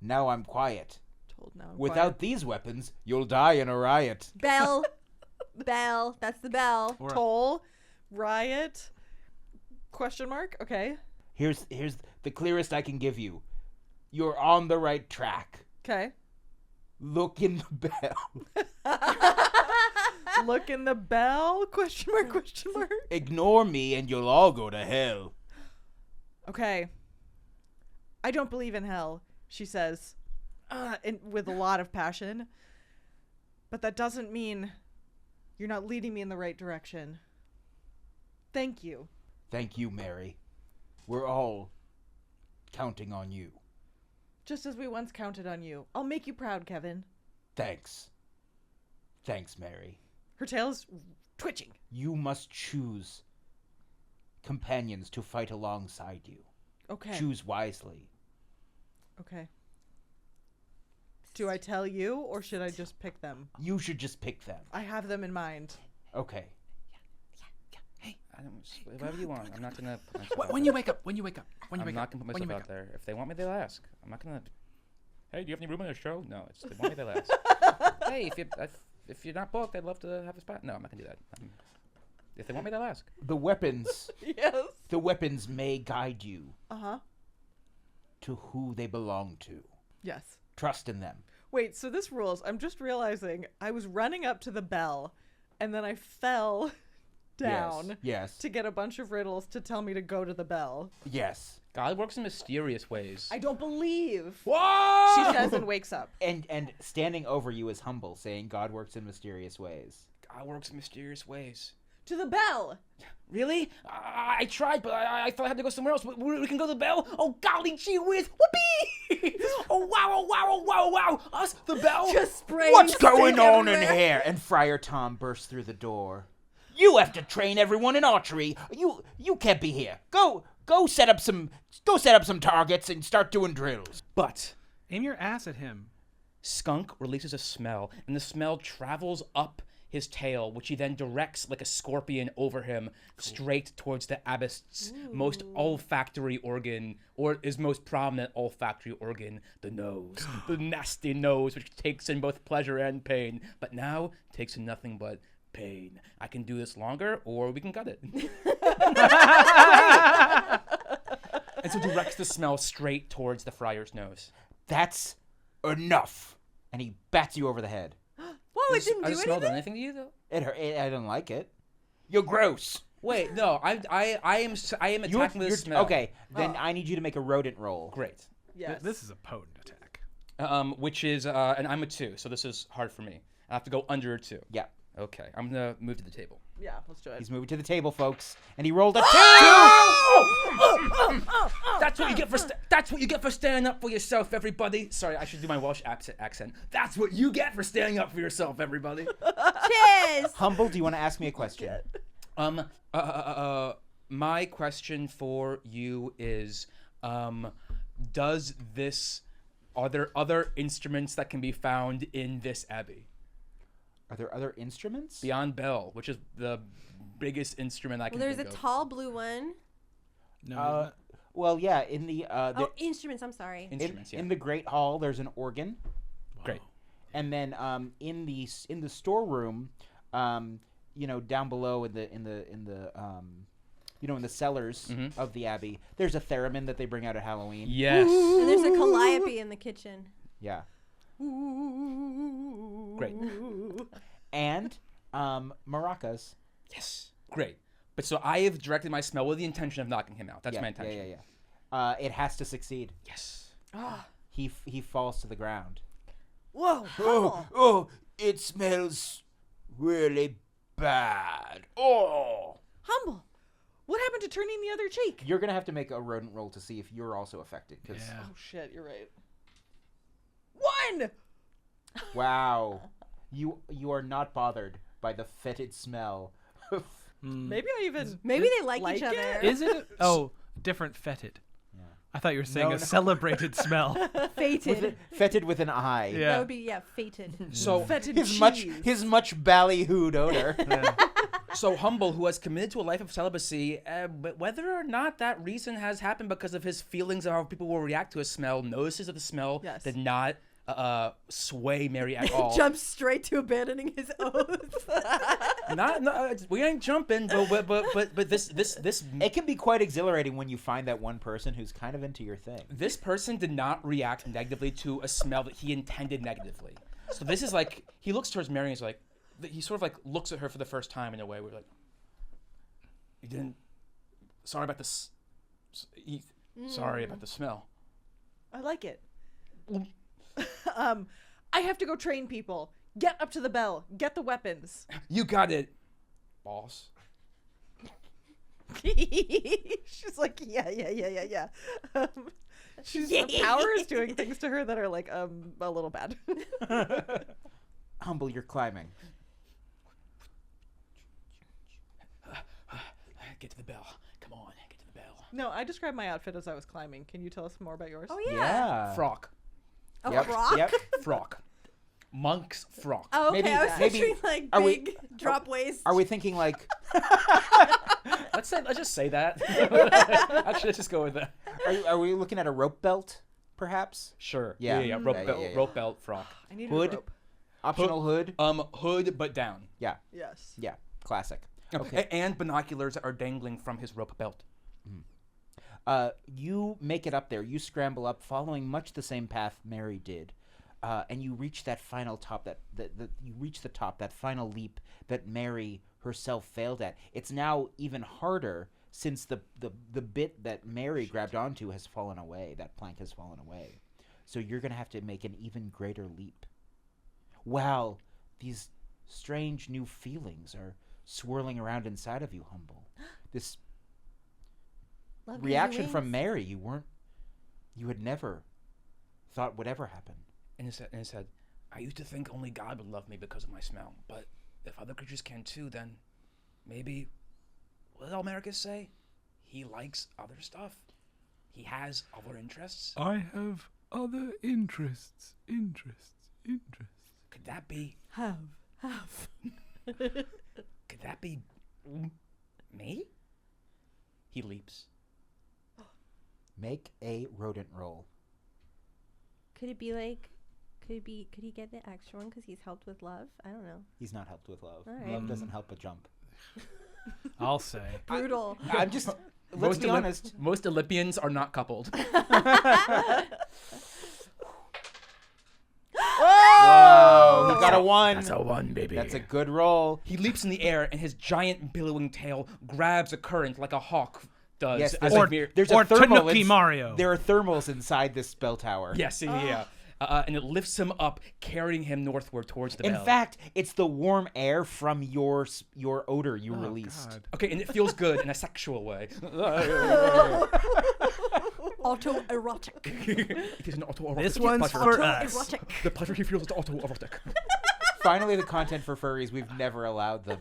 now I'm quiet. Told now. Without these weapons, you'll die in a riot. Bell. Bell. That's the bell. Or Toll, riot, question mark. Okay. Here's the clearest I can give you. You're on the right track. Okay. Look in the bell. Look in the bell? Question mark, question mark. Ignore me and you'll all go to hell. Okay. I don't believe in hell, she says, with a lot of passion. But that doesn't mean you're not leading me in the right direction. Thank you. Thank you, Mary. We're all counting on you. Just as we once counted on you. I'll make you proud, Kevin. Thanks. Thanks, Mary. Her tail is twitching. You must choose companions to fight alongside you. Okay. Choose wisely. Okay. Do I tell you, or should I just pick them? You should just pick them. I have them in mind. Okay. I don't, whatever you want. I'm not gonna put myself out when there. you wake up. I'm not gonna put myself out there. If they want me, they'll ask. I'm not gonna. Hey, do you have any room on the show? No, it's they want me, they'll ask. Hey, if you're not booked, I'd love to have a spot. No, I'm not gonna do that. If they want me, they'll ask. The weapons. Yes. The weapons may guide you Uh-huh. to who they belong to. Yes. Trust in them. Wait, so this rules. I'm just realizing I was running up to the bell, and then I fell down Yes. to get a bunch of riddles to tell me to go to the bell. Yes. God works in mysterious ways. I don't believe. Whoa! She says and wakes up. And standing over you is humble, saying God works in mysterious ways. God works in mysterious ways. To the bell. Really? I tried, but I thought I had to go somewhere else. We can go to the bell? Oh, golly gee whiz. Whoopee! Oh, wow, oh, wow, oh, wow, oh, wow. Us, the bell? Just spraying What's going stink on in everywhere. here? And Friar Tom bursts through the door. You have to train everyone in archery. You can't be here. Go set up some targets and start doing drills. But Aim your ass at him. Skunk releases a smell, and the smell travels up his tail, which he then directs like a scorpion over him straight towards the abbot's most olfactory organ, or his most prominent olfactory organ, the nose. The nasty nose, which takes in both pleasure and pain, but now takes in nothing but pain. I can do this longer, or we can cut it. And so directs the smell straight towards the friar's nose. That's enough. And he bats you over the head. Whoa, it didn't Has do the smell done anything? anything to you, though? It hurt. I don't like it. You're gross. Wait, no, I am attacking with a smell. Okay, then I need you to make a rodent roll. Great. Yes. This is a potent attack. Which is, and I'm a 2, so this is hard for me. I have to go under a 2. Yeah. Okay, I'm gonna move to the table. Yeah, let's do it. He's moving to the table, folks, and he rolled a 2. That's what you get for that's what you get for standing up for yourself, everybody. Sorry, I should do my Welsh accent. That's what you get for standing up for yourself, everybody. Cheers! Humble, do you want to ask me a question? My question for you is, are there other instruments that can be found in this abbey? Are there other instruments? Beyond bell, which is the biggest instrument I can Well, there's think a of. tall blue one. No. Well, yeah, in the Instruments, I'm sorry. Instruments, yeah. in the Great Hall, there's an organ, Great. and then in the storeroom, down below in the cellars of the abbey, there's a theremin that they bring out at Halloween. Yes. And there's a calliope in the kitchen. Yeah. Great. And maracas. Yes. Great. But so I have directed my smell with the intention of knocking him out. That's my intention. Yeah. It has to succeed. Yes. He falls to the ground. Whoa. Oh, it smells really bad. Oh. Humble. What happened to turning the other cheek? You're gonna have to make a rodent roll to see if you're also affected. 'Cause Yeah. Oh shit, you're right. 1. wow, you are not bothered by the fetid smell. Maybe I even Maybe they like each it? other. Is it? Oh, different fetid. Yeah. I thought you were saying No, a no. celebrated smell. Fated. Fetid with an eye. Yeah. That would be fated. So Fetid His cheese. much ballyhooed odor. So Humble, who has committed to a life of celibacy, but whether or not that reason has happened because of his feelings of how people will react to a smell, notices that the smell Yes. did not sway Mary at all. Jumps straight to abandoning his oath. We ain't jumping, but this It can be quite exhilarating when you find that one person who's kind of into your thing. this person did not react negatively to a smell that he intended negatively. So this is like he looks towards Mary and he's like, he sort of like looks at her for the first time in a way where like, you didn't. Sorry about this. Sorry about the smell. I like it. I have to go train people. Get up to the bell. Get the weapons. You got it, boss. She's like, yeah. Her power is doing things to her that are like a little bad. Humble, you're climbing. Get to the bell. Come on, get to the bell. No, I described my outfit as I was climbing. Can you tell us more about yours? Oh yeah. Frock. A Yep, rock. Yep. Frock. Monk's frock. Oh, okay. Maybe- I was maybe- picturing like are we- big drop waist. Are we thinking like? Let's just say that. Actually, let's just go with that. Are we looking at a rope belt, perhaps? Sure. Yeah. Yeah. Yeah. Rope belt frock. I need Hood? a rope. Optional hood. Hood but down. Yeah. Yes. Yeah. Classic. Okay. And binoculars that are dangling from his rope belt. You make it up there. You scramble up, following much the same path Mary did, and you reach that final top. You reach the top. That final leap that Mary herself failed at. It's now even harder since the bit that Mary grabbed onto has fallen away. That plank has fallen away. So you're gonna have to make an even greater leap. Wow, these strange new feelings are swirling around inside of you, Humble. This Love gives you reaction from wings. Mary you had never thought would ever happen. And it said, I used to think only God would love me because of my smell, but if other creatures can too, then maybe, what did Americus say? He likes other stuff. He has other interests. I have other interests. Could that be? Have. Could that be me? He leaps. Make a rodent roll. Could it be like? Could he get the extra one because he's helped with love? I don't know. He's not helped with love. All right. Love doesn't help a jump. I'll say. Brutal. I'm just let's be honest. Most Olympians are not coupled. Whoa! You got a 1. That's a 1, baby. That's a good roll. He leaps in the air, and his giant billowing tail grabs a current like a hawk does. Yes, as Or- a veer- there's or a thermal. Tanuki Mario. There are thermals inside this bell tower. Yes, yeah. And it lifts him up, carrying him northward towards the In bell. fact, it's the warm air from your odor you released. God. Okay, and it feels good in a sexual way. Autoerotic. It is an autoerotic. This one's for us. Autoerotic. The pleasure he feels is autoerotic. Finally, the content for furries we've never allowed them.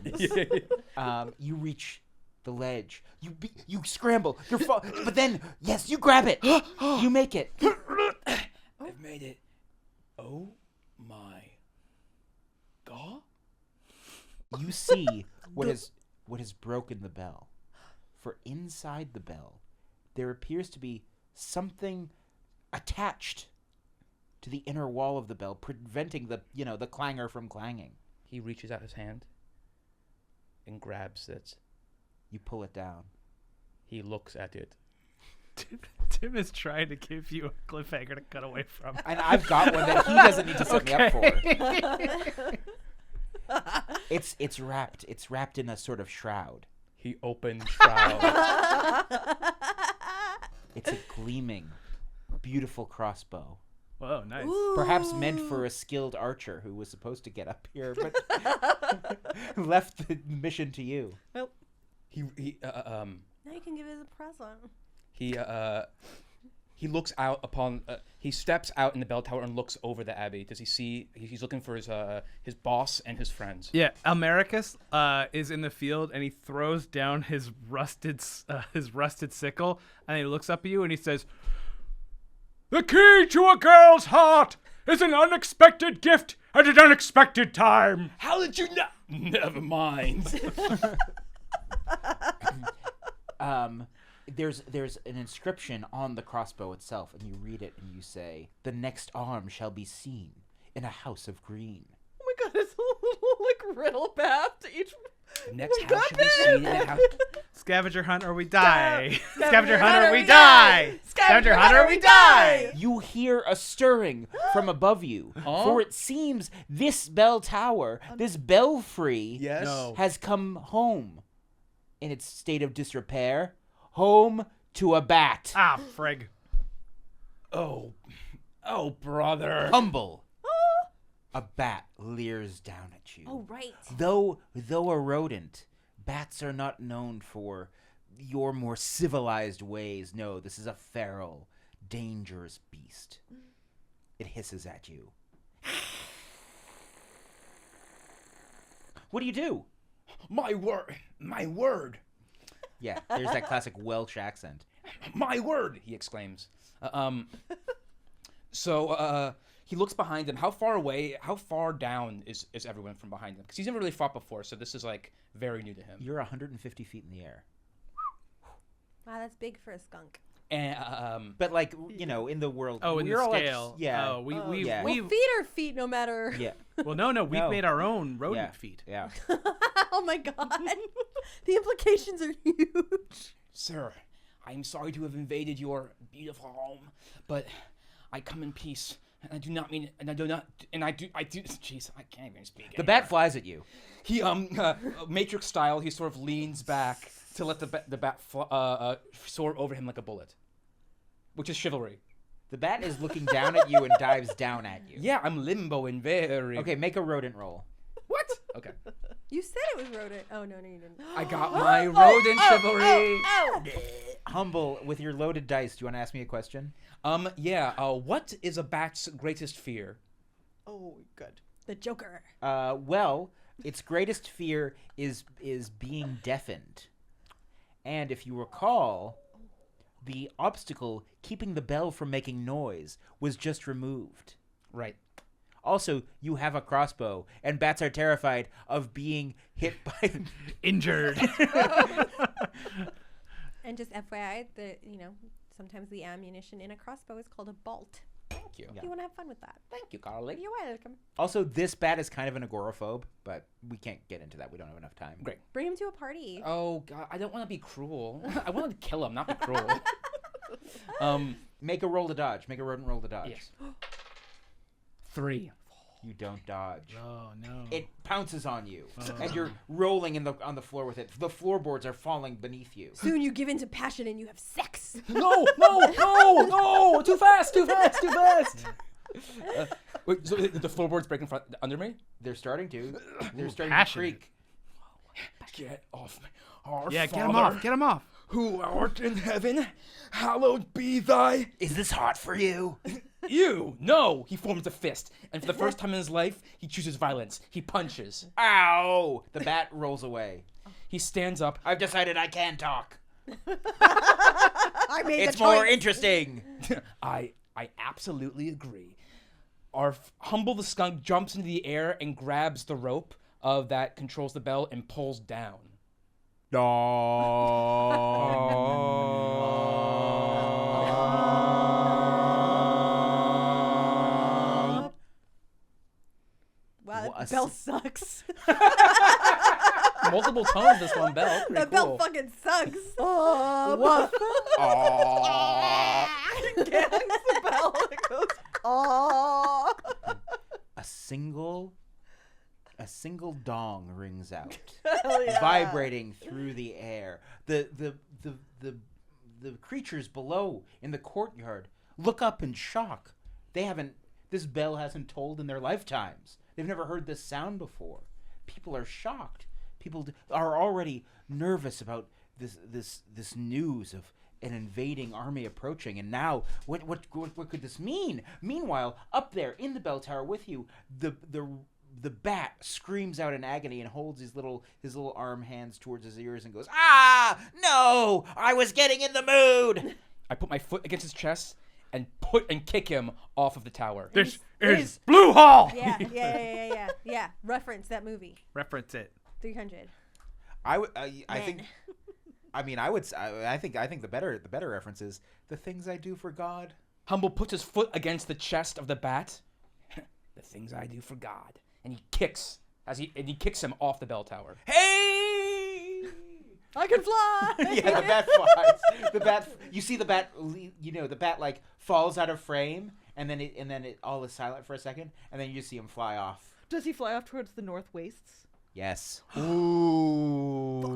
You reach the ledge. You scramble. But then, yes, you grab it. You make it. I've made it. Oh my god. You see what has broken the bell. For inside the bell, there appears to be something attached to the inner wall of the bell, preventing the clangor from clanging. He reaches out his hand and grabs it. You pull it down. He looks at it. Tim is trying to give you a cliffhanger to cut away from. And I've got one that he doesn't need to set me up for. It's wrapped in a sort of shroud. He opens shroud. It's a gleaming, beautiful crossbow. Whoa, nice. Perhaps meant for a skilled archer who was supposed to get up here, but left the mission to you. He Now you can give it as a present. He looks out upon. He steps out in the bell tower and looks over the abbey. Does he see? He's looking for his boss and his friends. Yeah, Americus is in the field and he throws down his rusted sickle and he looks up at you and he says, The key to a girl's heart is an unexpected gift at an unexpected time. How did you know? Never mind. There's an inscription on the crossbow itself, and you read it and you say, "The next arm shall be seen in a house of green." Oh my god, it's a little like riddle bath to each. Next house should be seen in the house. Scavenger hunt or we die. Scavenger hunt or we die. Scavenger hunt or we die. You hear a stirring from above you, for it seems this bell tower, this belfry, Yes. No. has come home in its state of disrepair, home to a bat. Ah, frig. Oh, brother. Humble. A bat leers down at you. Oh, right. Though a rodent, bats are not known for your more civilized ways. No, this is a feral, dangerous beast. It hisses at you. What do you do? My word. Yeah, there's that classic Welsh accent. My word, he exclaims. So he looks behind him. How far down is everyone from behind him? Because he's never really fought before, so this is like very new to him. You're 150 feet in the air. Wow, that's big for a skunk. And But like, in the world. Oh, in we're the all scale. Like, yeah. Oh, we yeah. Well, we've feet are feet no matter. Yeah. well, no, we've No. made our own rodent Yeah. feet. Yeah. Oh my god. The implications are huge. Sir, I am sorry to have invaded your beautiful home, but I come in peace, and I do not mean, and I do not, and I do. Jeez, I can't even speak. The anymore. bat flies at you. He Matrix style. He sort of leans back to let the bat soar over him like a bullet, which is chivalry. The bat is looking down at you and dives down at you. Yeah, I'm limbo and very. Okay, make a rodent roll. What? Okay. You said it was rodent. Oh, no, you didn't. I got my rodent chivalry. Humble, with your loaded dice, do you want to ask me a question? Yeah. What is a bat's greatest fear? Oh, good. The Joker. Well, its greatest fear is being deafened. And if you recall, the obstacle keeping the bell from making noise was just removed. Right. Also, you have a crossbow, and bats are terrified of being hit by... Injured. And just FYI, sometimes the ammunition in a crossbow is called a bolt. Thank you. If you want to have fun with that. Thank you, Carly. You're welcome. Also, this bat is kind of an agoraphobe, but we can't get into that. We don't have enough time. Great. Bring him to a party. Oh God, I don't want to be cruel. I want to kill him, not be cruel. Make a roll to dodge. Make a rodent roll to dodge. Yes. 3. You don't dodge. Oh no. It pounces on you, and you're rolling on the floor with it. The floorboards are falling beneath you. Soon you give in to passion and you have sex. No! Too fast! Wait, so the floorboards break under me? They're starting to. They're starting passionate. to creak. Get off me. Our Yeah, Father, get him off. Get him off. who art in heaven, hallowed be thy... Is this hot for you? You! No! He forms a fist, and for the first time in his life, he chooses violence. He punches. Ow! The bat rolls away. He stands up. I've decided I can talk. I made It's the more choice. interesting. I absolutely agree. Our Humble the skunk jumps into the air and grabs the rope that controls the bell and pulls down. Wow, What that a bell sucks. Multiple tones, this one bell. Pretty That cool. bell fucking sucks. Woof. Gangs the bell. It goes, oh. A single dong rings out, Hell yeah. vibrating through the air. The creatures below in the courtyard look up in shock. This bell hasn't tolled in their lifetimes. They've never heard this sound before. People are shocked. People are already nervous about this news of an invading army approaching. And now, what could this mean? Meanwhile, up there in the bell tower with you, the bat screams out in agony and holds his little arm hands towards his ears and goes, "Ah, no! I was getting in the mood." I put my foot against his chest, and kick him off of the tower. This is Blue Hall. Yeah. Reference that movie. Reference it. 300. I think. I mean, I think the better reference is the things I do for God. Humble puts his foot against the chest of the bat. The things I do for God, and he kicks him off the bell tower. Hey! I can fly. Yeah, the bat flies. You see the bat. The bat like falls out of frame, and then it all is silent for a second, and then you just see him fly off. Does he fly off towards the north wastes? Yes. Ooh.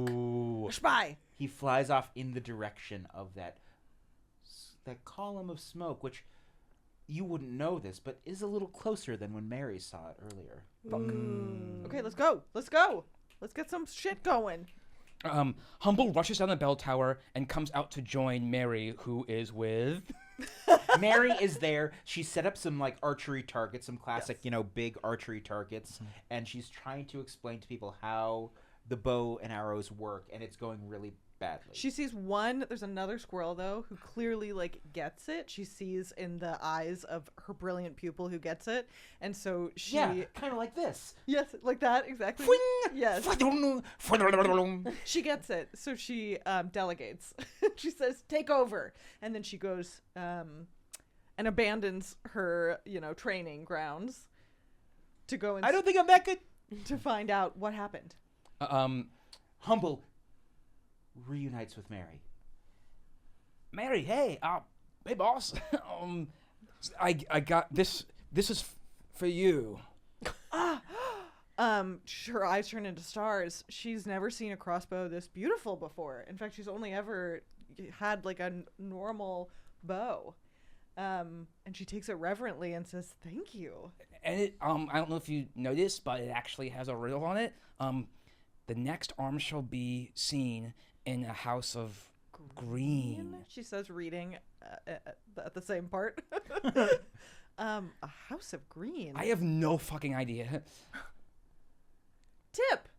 Spy. He flies off in the direction of that column of smoke, which you wouldn't know this, but is a little closer than when Mary saw it earlier. Okay, let's go. Let's get some shit going. Humble rushes down the bell tower and comes out to join Mary, who is with... Mary is there. She set up some like archery targets, some classic, big archery targets, and she's trying to explain to people how the bow and arrows work, and it's going really badly. She sees there's another squirrel though who clearly like gets it. She sees in the eyes of her brilliant pupil who gets it, and so she kind of like this. Yes, like that exactly. Yes. She gets it, so she delegates. She says, "Take over," and then she goes and abandons her training grounds to go and I don't think I'm that good. to find out what happened. Humble reunites with Mary. Mary, hey boss. I got this. This is for you. Her eyes turn into stars. She's never seen a crossbow this beautiful before. In fact, she's only ever had like a normal bow. And she takes it reverently and says, "Thank you." And it, I don't know if you noticed, but it actually has a riddle on it. The next arm shall be seen in a house of green. She says, reading at the same part. A house of green. I have no fucking idea. Tip.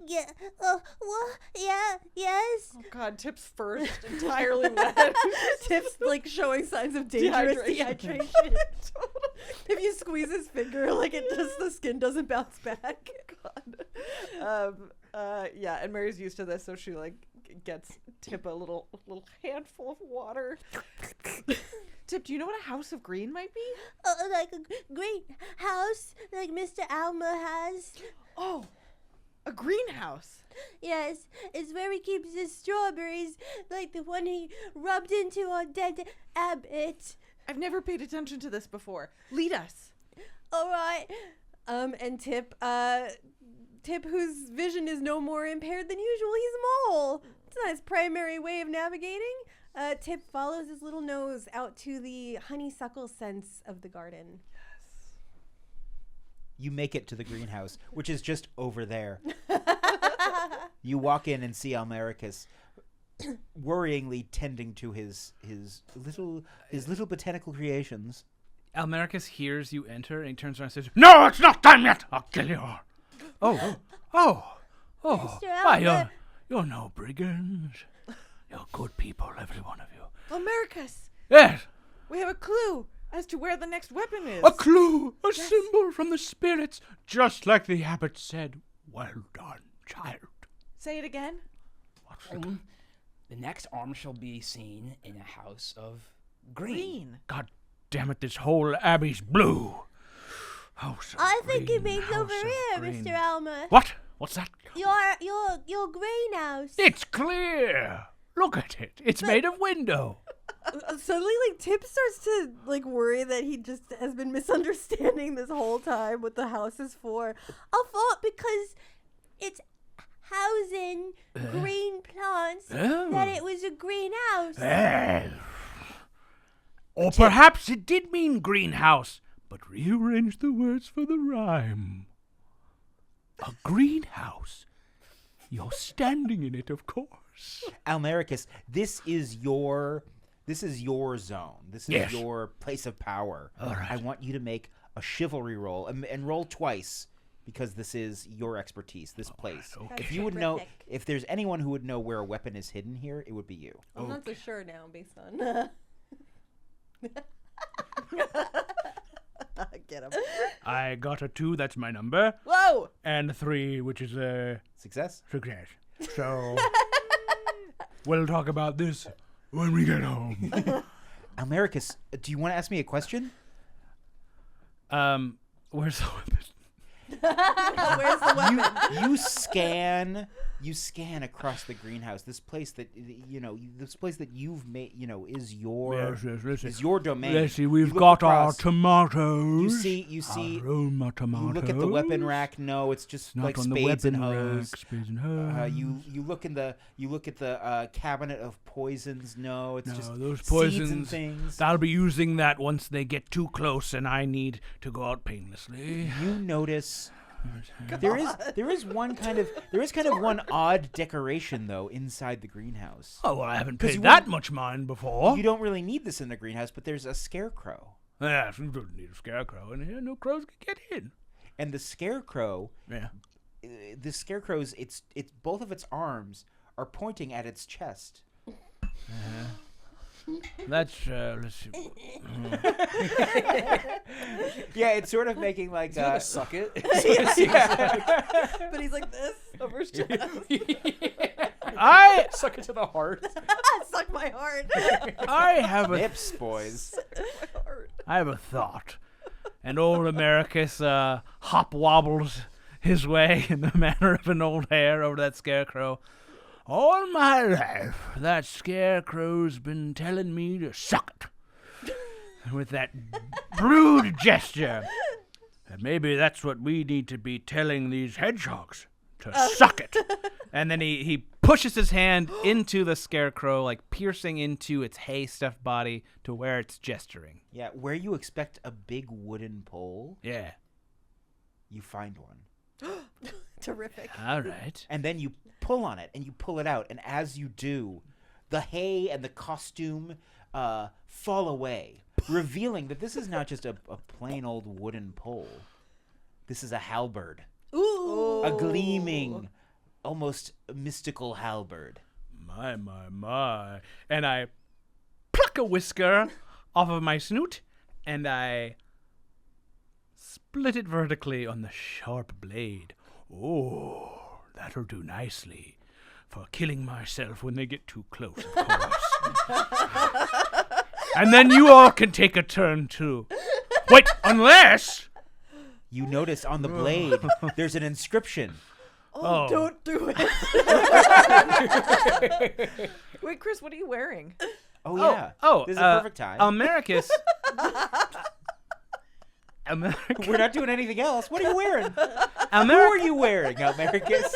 Yeah. What? Yeah. Yes. Oh God, Tip's first entirely wet. Tip's like showing signs of dangerous dehydration. If you squeeze his finger, like the skin doesn't bounce back. God. Yeah, and Mary's used to this, so she like gets Tip a little handful of water. Tip, do you know what a house of green might be? Like a greenhouse, like Mr. Alma has. Oh, a greenhouse. Yes, it's where he keeps his strawberries, like the one he rubbed into our dead abbott. I've never paid attention to this before. Lead us. All right. And Tip, whose vision is no more impaired than usual, he's a mole. It's not his primary way of navigating. Tip follows his little nose out to the honeysuckle scents of the garden. You make it to the greenhouse, which is just over there. You walk in and see Almericus worryingly tending to his little botanical creations. Almericus hears you enter and he turns around and says, "No, it's not time yet. I'll kill you." Oh. Why, you're no brigands. You're good people, every one of you. Americus, Yes. we have a clue as to where the next weapon is. A clue, a symbol from the spirits, just like the abbot said. Well done, child. Say it again. What's it? The next arm shall be seen in a house of green. Green. God damn it, this whole abbey's blue. House of I think it green, means over house of here, green. Mr. Alma. What? What's that? Your greenhouse. It's clear. Look at it. It's made of window. Suddenly, like, Tip starts to, like, worry that he just has been misunderstanding this whole time what the house is for. I thought because it's housing green plants that it was a greenhouse. Well. Or perhaps it did mean greenhouse, but rearrange the words for the rhyme. A greenhouse. You're standing in it, of course. Almericus, this is your zone. This is Yes. your place of power. All right. I want you to make a chivalry roll and roll twice because this is your expertise, this place. okay. That's If you would know, terrific. if there's anyone who would know where a weapon is hidden here, it would be you. I'm not so sure now, based on. Get him. I got a 2, that's my number, Whoa! and a 3, which is a Success? success. So, we'll talk about this when we get home. Almericus, do you want to ask me a question? Where's the weapon? Where's the weapon? You scan across the greenhouse. This place that you've made, is your Listen. is your domain. Let's see, You we've look got our across, tomatoes. You see. Aroma tomatoes. You look at the weapon rack. No, it's just Not like on the spades and weapon hoes. rack, spades and hoes. You look at the cabinet of poisons. No, it's just those seeds poisons. and things. I'll be using that once they get too close, and I need to go out painlessly. You notice there is one kind of one odd decoration though inside the greenhouse. Oh, well, I haven't 'Cause paid you that wouldn't- much mind before. You don't really need this in the greenhouse, but there's a scarecrow. Yeah, you don't need a scarecrow in here. No crows can get in. And the scarecrow, Yeah. it's both of its arms are pointing at its chest. That's, let's see. Yeah, it's sort of making like Suck it. But he's like this over his chest. I Suck it to the heart. Suck my heart. I have a lips, boys. I have a thought. And old Americus hop wobbles his way in the manner of an old hare over that scarecrow. All my life, that scarecrow's been telling me to suck it. With that rude gesture. And maybe that's what we need to be telling these hedgehogs. To suck it. And then he pushes his hand into the scarecrow, like piercing into its hay-stuffed body to where it's gesturing. Yeah, where you expect a big wooden pole, Yeah. you find one. Terrific. All right. And then you pull on it and you pull it out, and as you do, the hay and the costume fall away, revealing that this is not just a plain old wooden pole. This is a halberd. Ooh. A gleaming, almost mystical halberd. My. And I pluck a whisker off of my snoot, and I split it vertically on the sharp blade. Oh, that'll do nicely for killing myself when they get too close, of course. And then you all can take a turn, too. Wait, unless... You notice on the blade, there's an inscription. Oh, don't do it. Wait, Chris, what are you wearing? Oh, yeah. This is a perfect time. Americus. We're not doing anything else. What are you wearing? Who Americus. are you wearing, Almericus?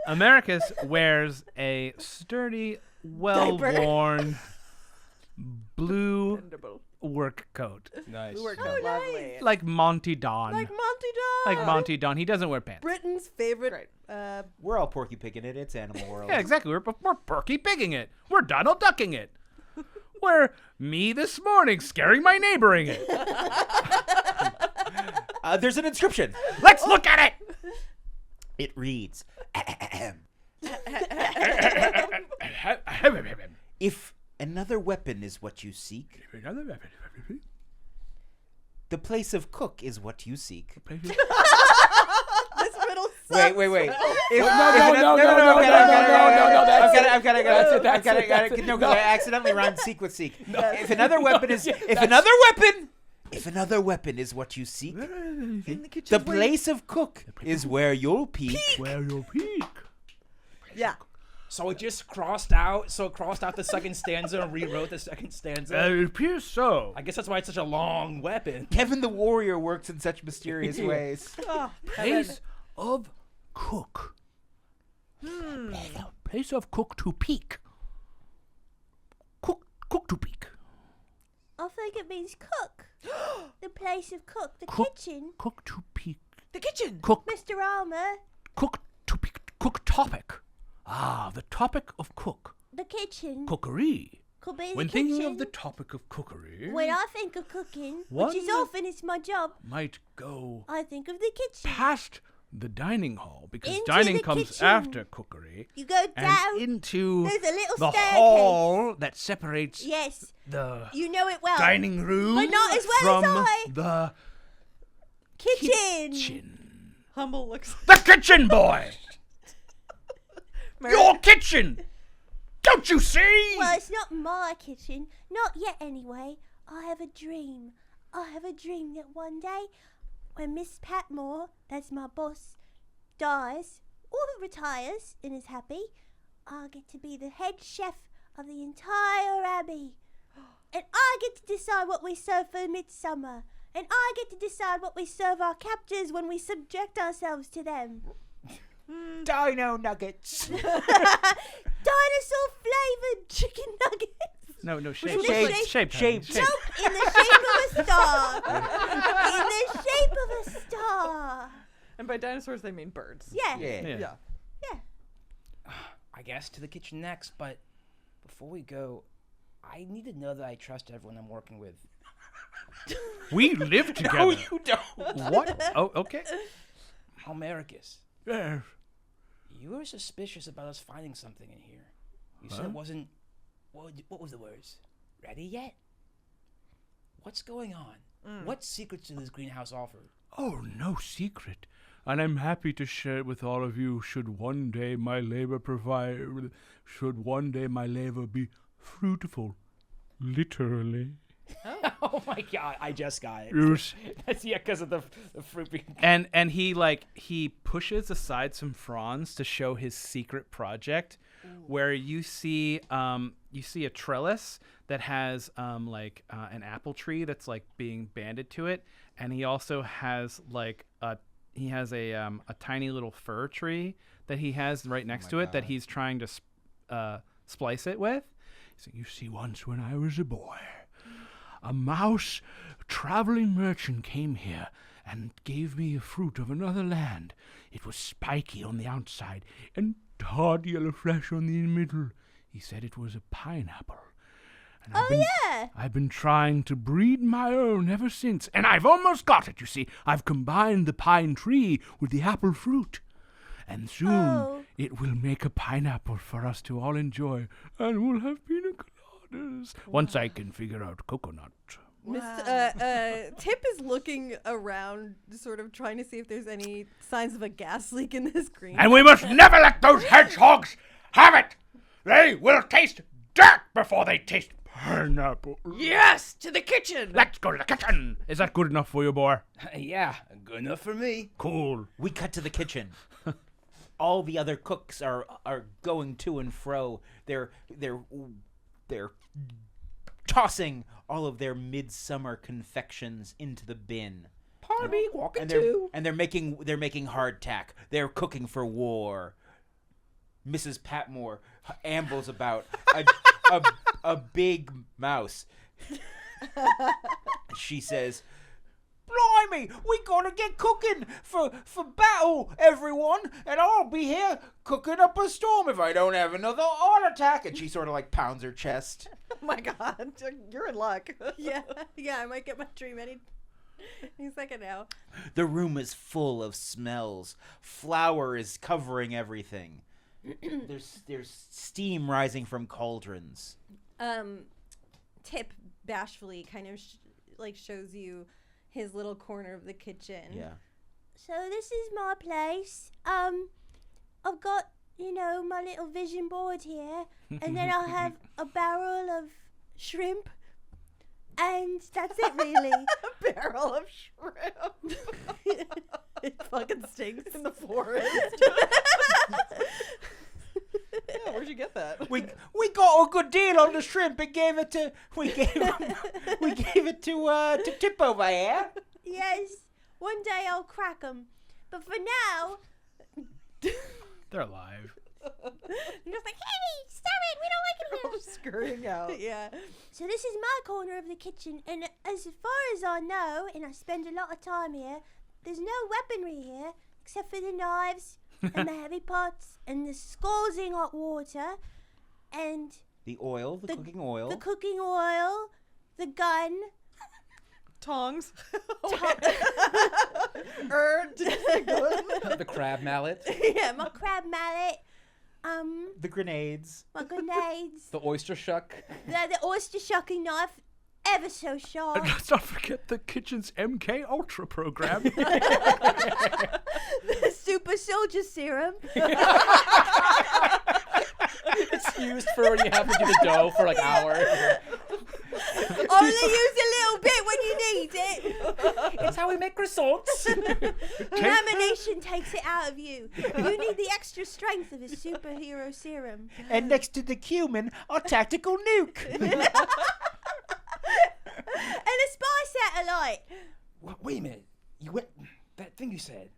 Americus wears a sturdy, well-worn blue Dependable. work coat. Nice. We worked Oh, out nice. lovely. Like Monty Don. Like Monty Don. Like Monty Don. He doesn't wear pants. Britain's favorite. We're all Porky Picking it. It's Animal World. Yeah, exactly. We're Perky Pigging it. We're Donald Ducking it. We're me this morning scaring my neighboring it. There's an inscription. Let's look at it. It reads, if another weapon is what you seek, the place of cook is what you seek. This riddle sucks. Wait. I accidentally rhymed seek with seek. If another weapon is what you seek, the place of cook is where you'll peek. Where you'll peek. Yeah. So it just crossed out the second stanza and rewrote the second stanza. It appears so. I guess that's why it's such a long weapon. Kevin the Warrior works in such mysterious ways. Place of cook. Place of cook to peek. Cook to peek. I think it means cook. The place of cook. The Cook. kitchen. Cook to peek. The kitchen. Cook. Mr. Armour. Cook to peek. Cook topic. Ah, the topic of cook. The kitchen. Cookery. Could be When the thinking kitchen. of the topic of cookery, When I think of cooking, One which is often it's my job, might go I think of the kitchen. past the dining hall, because Into dining the comes kitchen. after cookery, You go and down. into There's a little the staircase. hall that separates Yes, the you know it well. dining room But not as well as from I. the Kitchen. kitchen. Humble looks. The kitchen, boy! Meredith- Your kitchen! Don't you see? Well, it's not my kitchen. Not yet, anyway. I have a dream. I have a dream that one day, when Miss Patmore, that's my boss, dies or retires and is happy, I'll get to be the head chef of the entire abbey. And I get to decide what we serve for midsummer. And I get to decide what we serve our captors when we subject ourselves to them. Dino nuggets. Dinosaur-flavored chicken nuggets. No, Shape, shape. shape. No, in the shape of a star. In the shape of a star. And by dinosaurs, they mean birds. Yeah. Yeah. I guess to the kitchen next, but before we go, I need to know that I trust everyone I'm working with. We live together. No, you don't. What? Oh, okay. Almericus, Yes. you were suspicious about us finding something in here. You said it wasn't. What was the words? Ready yet? What's going on? What secrets does this greenhouse offer? Oh, no secret. And I'm happy to share it with all of you should one day my labor be fruitful. Literally. Oh my god, I just got it. Yes. That's because of the fruit being. And he pushes aside some fronds to show his secret project, where you see a trellis that has an apple tree that's like being banded to it, and he also has a tiny little fir tree that he has right next to it that he's trying to splice it with. So you see, once when I was a boy, a mouse traveling merchant came here and gave me a fruit of another land. It was spiky on the outside and hard yellow flesh on the middle. He said it was a pineapple. And I've been trying to breed my own ever since, and I've almost got it, you see. I've combined the pine tree with the apple fruit. And soon it will make a pineapple for us to all enjoy, and we'll have pina coladas once I can figure out coconut. Tip is looking around, sort of trying to see if there's any signs of a gas leak in this green. And we must never let those hedgehogs have it! They will taste dirt before they taste pineapple. Yes, to the kitchen. Let's go to the kitchen. Is that good enough for you, boy? Yeah, good enough for me. Cool. We cut to the kitchen. All the other cooks are going to and fro. They're tossing all of their midsummer confections into the bin. Pardon me, walking And too. they're making hardtack. They're cooking for war. Mrs. Patmore ambles about a big mouse. She says, "Blimey, we gotta get cooking for battle, everyone, and I'll be here cooking up a storm if I don't have another heart attack." And she sort of like pounds her chest. Oh my god, you're in luck. yeah, I might get my dream any second now. The room is full of smells. Flour is covering everything. There's steam rising from cauldrons. Tip bashfully kind of shows you his little corner of the kitchen. Yeah. So this is my place. I've got, my little vision board here, and then I'll have a barrel of shrimp, and that's it really. A barrel of shrimp. It fucking stinks. In the forest. Yeah, where'd you get that? We got a good deal on the shrimp and gave it to Tip over here. Yes, one day I'll crack 'em, but for now, They're alive. you're just like, hey, stop it, we don't like it All here. just scurrying out. Yeah. So this is my corner of the kitchen, and as far as I know, and I spend a lot of time here, there's no weaponry here except for the knives and the heavy pots and the scalding hot water and The oil, the cooking oil. The cooking oil, the gun. Tongs. The crab mallet. Yeah, my crab mallet. The grenades. My grenades. The oyster shuck. The oyster shucking knife, ever so And sharp. let's not forget the kitchen's MK Ultra program. The super soldier serum. It's used for when you have to do the dough for like hours. Only use a little bit when you need it. It's how we make croissants. Lamination takes it out of you. You need the extra strength of a superhero serum. And next to the cumin, our tactical nuke. And a spy satellite. Wait a minute. You went that thing you said.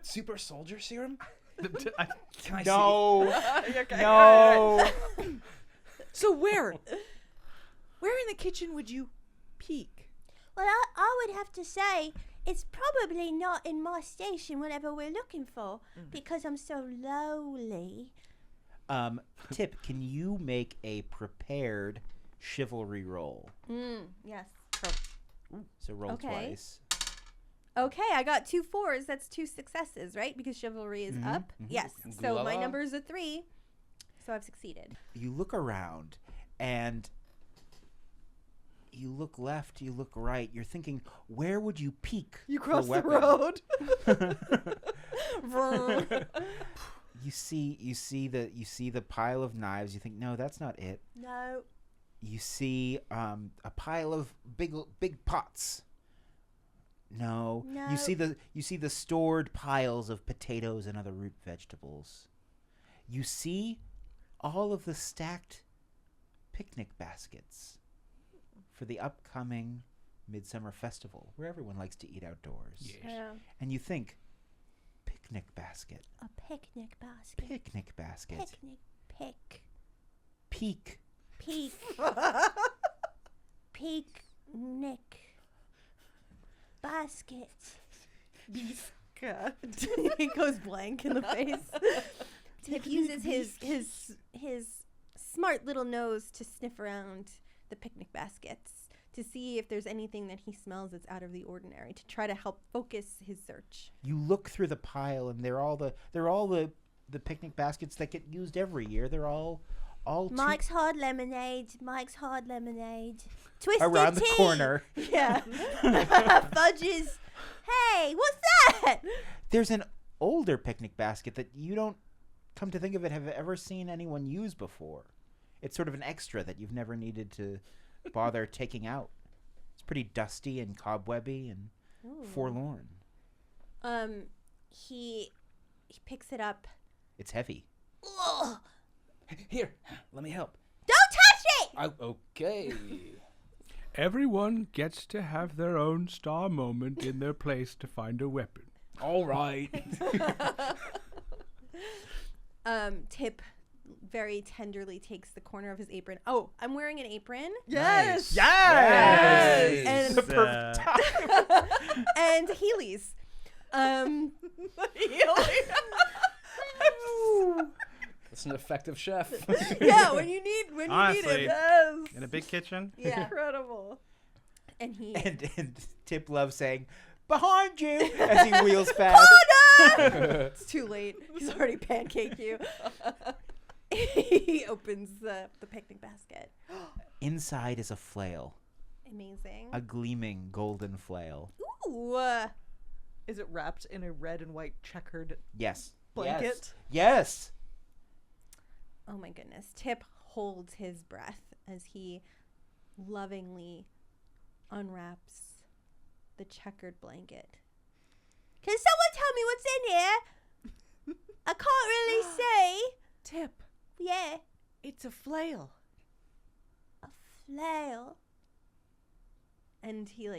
Super soldier serum? Can I No. Okay. No. So where in the kitchen would you peek? Well, I would have to say it's probably not in my station, whatever we're looking for, because I'm so lowly. Tip, can you make a prepared chivalry roll? Yes. So roll Okay. twice. Okay, I got 2 4s. That's 2 successes, right? Because chivalry is up. Yes. So my Glula. number is a 3. So I've succeeded. You look around and you look left, you look right. You're thinking, where would you peek? You for cross the weapon? road. You see the pile of knives. You think, no, that's not it. No. You see a pile of big pots. No. No. You see the stored piles of potatoes and other root vegetables. You see all of the stacked picnic baskets for the upcoming Midsummer Festival, where everyone likes to eat outdoors. Yeah. And you think, picnic basket. A picnic basket. Picnic basket. Picnic pick. Peak. Peak. Picnic. Basket. God. He goes blank in the face. Tip uses his smart little nose to sniff around the picnic baskets to see if there's anything that he smells that's out of the ordinary, to try to help focus his search. You look through the pile, and they're all the picnic baskets that get used every year. They're all Mike's hard lemonade. Mike's hard lemonade. Twisted around the tea. corner. Yeah. Fudges. Hey, what's that? There's an older picnic basket that you don't, come to think of it, have ever seen anyone use before. It's sort of an extra that you've never needed to bother taking out. It's pretty dusty and cobwebby and forlorn. He picks it up. It's heavy. Ugh. Here, let me help. Don't touch it! Okay. Everyone gets to have their own star moment in their place to find a weapon. All right. Tip very tenderly takes the corner of his apron. Oh, I'm wearing an apron. Yes. Yes! And The perfect and Heelys. That's an effective chef. Yeah, when you need Honestly. it. Yes. In a big kitchen? Yeah. Incredible. And he and Tip loves saying, behind you, as he wheels past. it's too late. He's already pancaked you. He opens the picnic basket. Inside is a flail. Amazing. A gleaming golden flail. Ooh. Is it wrapped in a red and white checkered Yes. blanket? Yes. Oh my goodness. Tip holds his breath as he lovingly unwraps the checkered blanket. Can someone tell me what's in here? I can't really see. Tip. Yeah, It's a flail. a flail. And he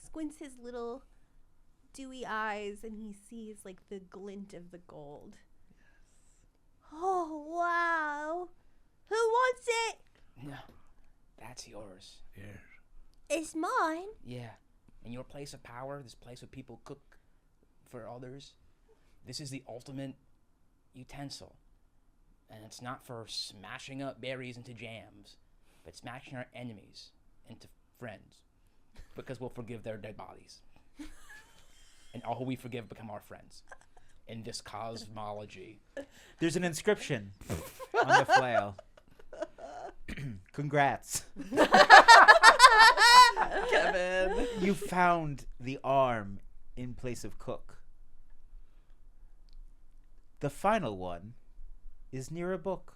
squints his little dewy eyes and he sees the glint of the gold. Oh, wow. Who wants it? No, that's yours. Yes. It's mine. Yeah. In your place of power, this place where people cook for others, this is the ultimate utensil. And it's not for smashing up berries into jams, but smashing our enemies into friends. Because we'll forgive their dead bodies. And all who we forgive become our friends. In this cosmology. There's an inscription on the flail. Congrats. Kevin. You found the arm in place of Cook. The final one is near a book.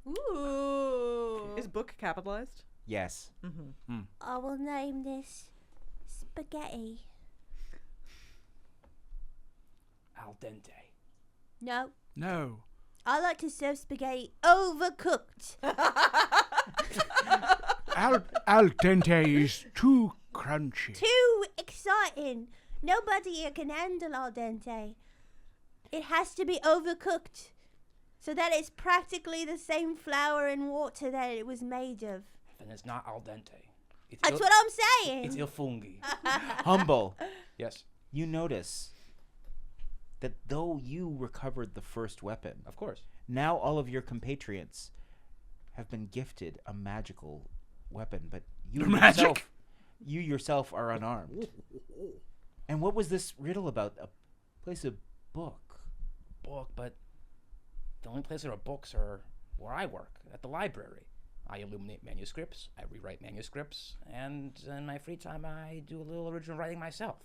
Ooh. Is book capitalized? Yes. Mm-hmm. I will name this spaghetti. Al dente. No, No. I like to serve spaghetti overcooked. Al dente is too crunchy. Too exciting. Nobody here can handle al dente. It has to be overcooked so that it's practically the same flour and water that it was made of. Then it's not al dente. It's That's what I'm saying. It's il fungi. Humble. Yes, You notice that though you recovered the first weapon, of course. now all of your compatriots have been gifted a magical weapon, but you yourself are unarmed. And what was this riddle about? A place of book. Book, but the only place there are books are where I work, at the library. I illuminate manuscripts, I rewrite manuscripts, and in my free time I do a little original writing myself.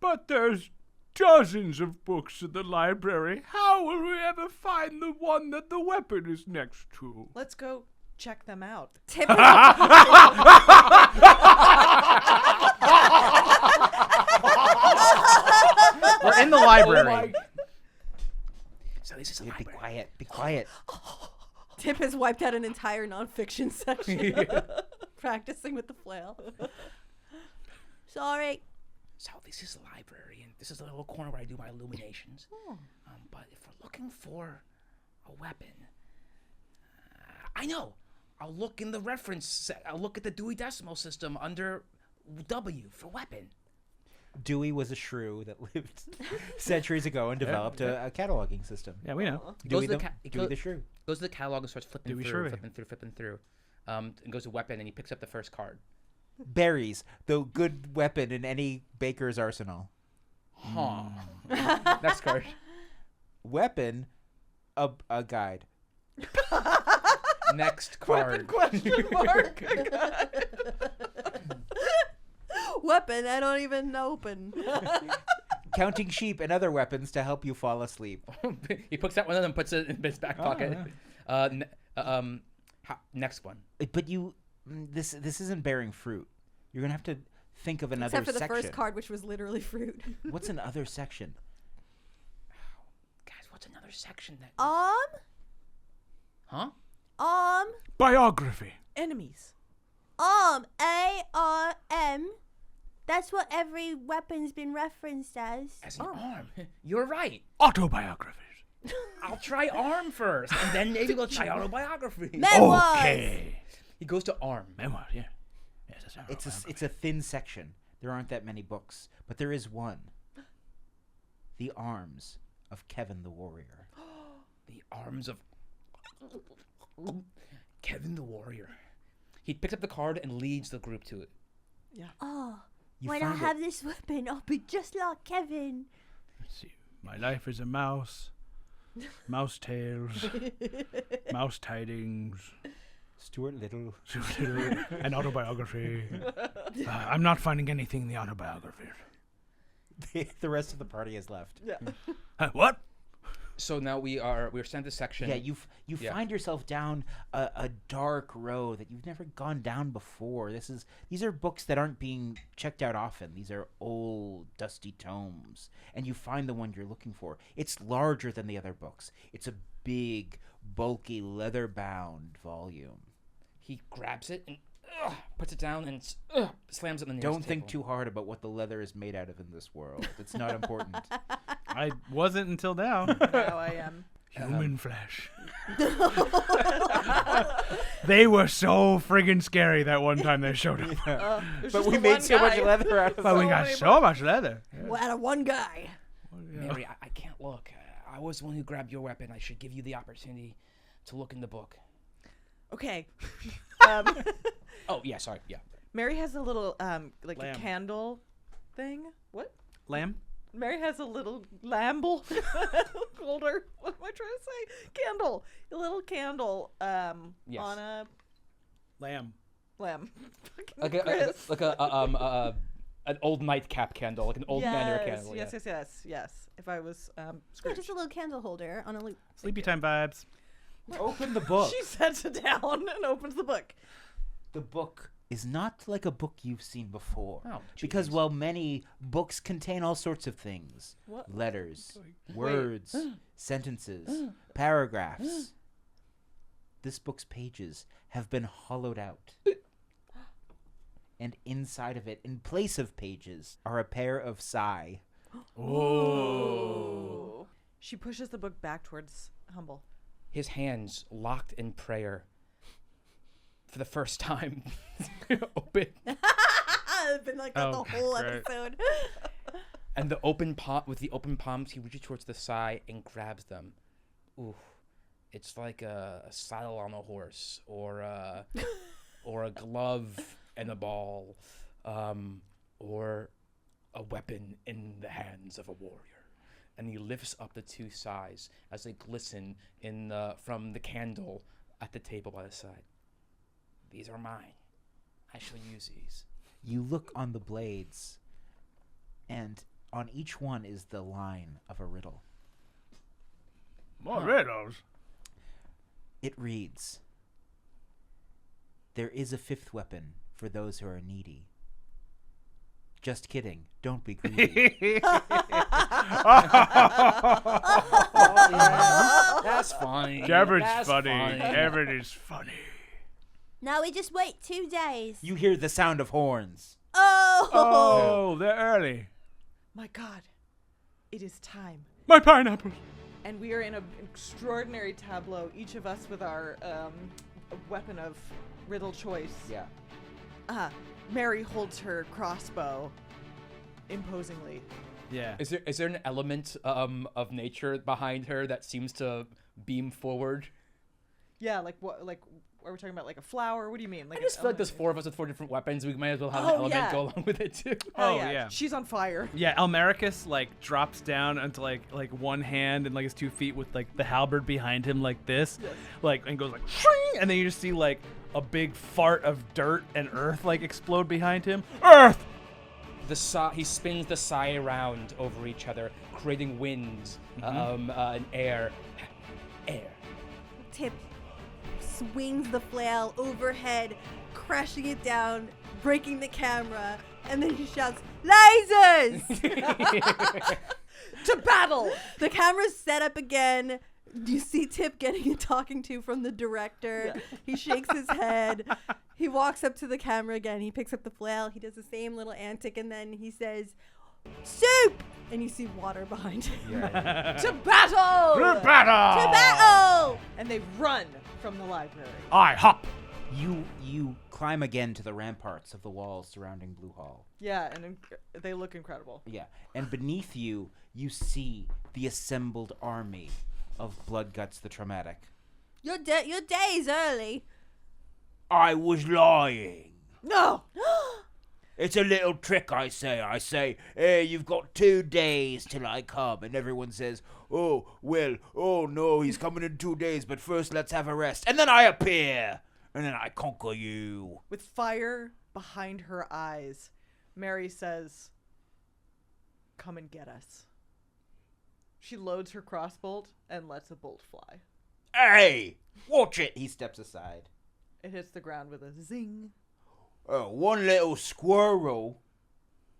But there's dozens of books in the library. How will we ever find the one that the weapon is next to? Let's go check them out. Tip We're in the library. So this is a Be library. quiet. Be quiet. Tip has wiped out an entire nonfiction section. Practicing with the flail. Sorry. So this is a library, and this is the little corner where I do my illuminations. But if we're looking for a weapon, I know. I'll look in the reference set. I'll look at the Dewey Decimal System under W for weapon. Dewey was a shrew that lived centuries ago and developed a cataloging system. Yeah, we know. Dewey Goes to Dewey the shrew. Goes to the catalog and starts flipping Dewey through, Shrewy. flipping through. And goes to weapon, and he picks up the first card. Berries, the good weapon in any baker's arsenal. Huh. Next card. Weapon, a guide. Next card. Question mark. Weapon I don't even open. Counting sheep and other weapons to help you fall asleep. He picks out one of them, puts it in his back pocket. Next one. But this isn't bearing fruit. You're gonna have to think of another Except for the section. first card, which was literally fruit. What's another section? Guys, what's another section that? Arm. Huh? Biography. Enemies. Arm. ARM. That's what every weapon's been referenced as. As an arm. You're right. Autobiographies. I'll try arm first, and then maybe we'll try autobiography. Memoirs. Okay. He goes to arm. Memoir, yeah. Yes, that's autobiography. It's a thin section. There aren't that many books, but there is one. The Arms of Kevin the Warrior. The arms of Kevin the Warrior. He picks up the card and leads the group to it. Oh, You when I find have this weapon, I'll be just like Kevin. Let's see. My life is a mouse. Mouse tails. Mouse tidings. Stuart Little. An autobiography. I'm not finding anything in the autobiography. The rest of the party has left. Yeah. What? So now we're sent this section. Yeah, you find yourself down a dark row that you've never gone down before. These are books that aren't being checked out often. These are old, dusty tomes, and you find the one you're looking for. It's larger than the other books. It's a big, bulky, leather-bound volume. He grabs it and puts it down and slams it in the nearest Don't think table. too hard about what the leather is made out of in this world. It's not important. I wasn't until now. Now I am. Human flesh. They were so friggin' scary that one time they showed up. But we made so much leather out of But we them. got so much leather. Well, out of one guy. Mary, I can't look. I was the one who grabbed your weapon. I should give you the opportunity to look in the book. Okay. Oh, yeah, sorry. Yeah. Mary has a little like Lamb. a candle thing. What? Lamb? Mary has a little lamble holder. What am I trying to say? Candle. A little candle Yes. on a Lamb. lamb. Like Chris. an old nightcap candle, like an old manor candle. Yes. If I was Yeah, Scrooge. just a little candle holder on a loop. Sleepy time vibes. Open the book. She sets it down and opens the book. The book is not like a book you've seen before. Oh, because jeez. while many books contain all sorts of things, What? letters, words, sentences, paragraphs, this book's pages have been hollowed out. And inside of it, in place of pages, are a pair of sai. Oh. She pushes the book back towards Humble. His hands locked in prayer. For the first time, open, It's been like that Oh, the whole great. episode. and with the open palms, he reaches towards the sai and grabs them. Ooh, it's like a saddle on a horse, or a glove and a ball, or a weapon in the hands of a warrior. And he lifts up the two sais as they glisten from the candle at the table by the side. These are mine. I shall use these. You look on the blades, and on each one is the line of a riddle. More riddles. It reads, "There is a fifth weapon for those who are needy." Just kidding. Don't be greedy. That's funny. Gabbard's That's funny. Gabbard is funny. Now we just wait 2 days. You hear the sound of horns. Oh! Oh, they're early. My God, it is time. My pineapples. And we are in an extraordinary tableau, each of us with our weapon of riddle choice. Yeah. Mary holds her crossbow imposingly. Yeah. Is there an element of nature behind her that seems to beam forward? Yeah, like what? Like, are we talking about like a flower? What do you mean? Like I just feel like there's element? 4 of us with 4 different weapons. We might as well have an Oh, element yeah. go along with it too. Hell Oh, yeah. She's on fire. Yeah, Elmericus like drops down onto like one hand and like his 2 feet with like the halberd behind him like this, Yes. like and goes like, shing, and then you just see like a big fart of dirt and earth like explode behind him. Earth. He spins the sai around over each other, creating winds and air. Air. Tip swings the flail overhead, crashing it down, breaking the camera, and then he shouts, "Lasers!" To battle! The camera's set up again. You see Tip getting a talking to from the director. Yeah. He shakes his head. He walks up to the camera again. He picks up the flail. He does the same little antic, and then he says, "Soup!" And you see water behind him. To battle! To battle. To battle! And they run from the library. I hop. You climb again to the ramparts of the walls surrounding Blue Hall. Yeah, and they look incredible. Yeah. And beneath you, you see the assembled army of Bloodguts the Traumatic. Your day's early. I was lying. No! It's a little trick, I say, hey, you've got 2 days till I come. And everyone says, oh, well, oh no, he's coming in 2 days, but first let's have a rest. And then I appear, and then I conquer you. With fire behind her eyes, Mary says, "Come and get us." She loads her crossbolt and lets a bolt fly. Hey, watch it. He steps aside. It hits the ground with a zing. Oh, one little squirrel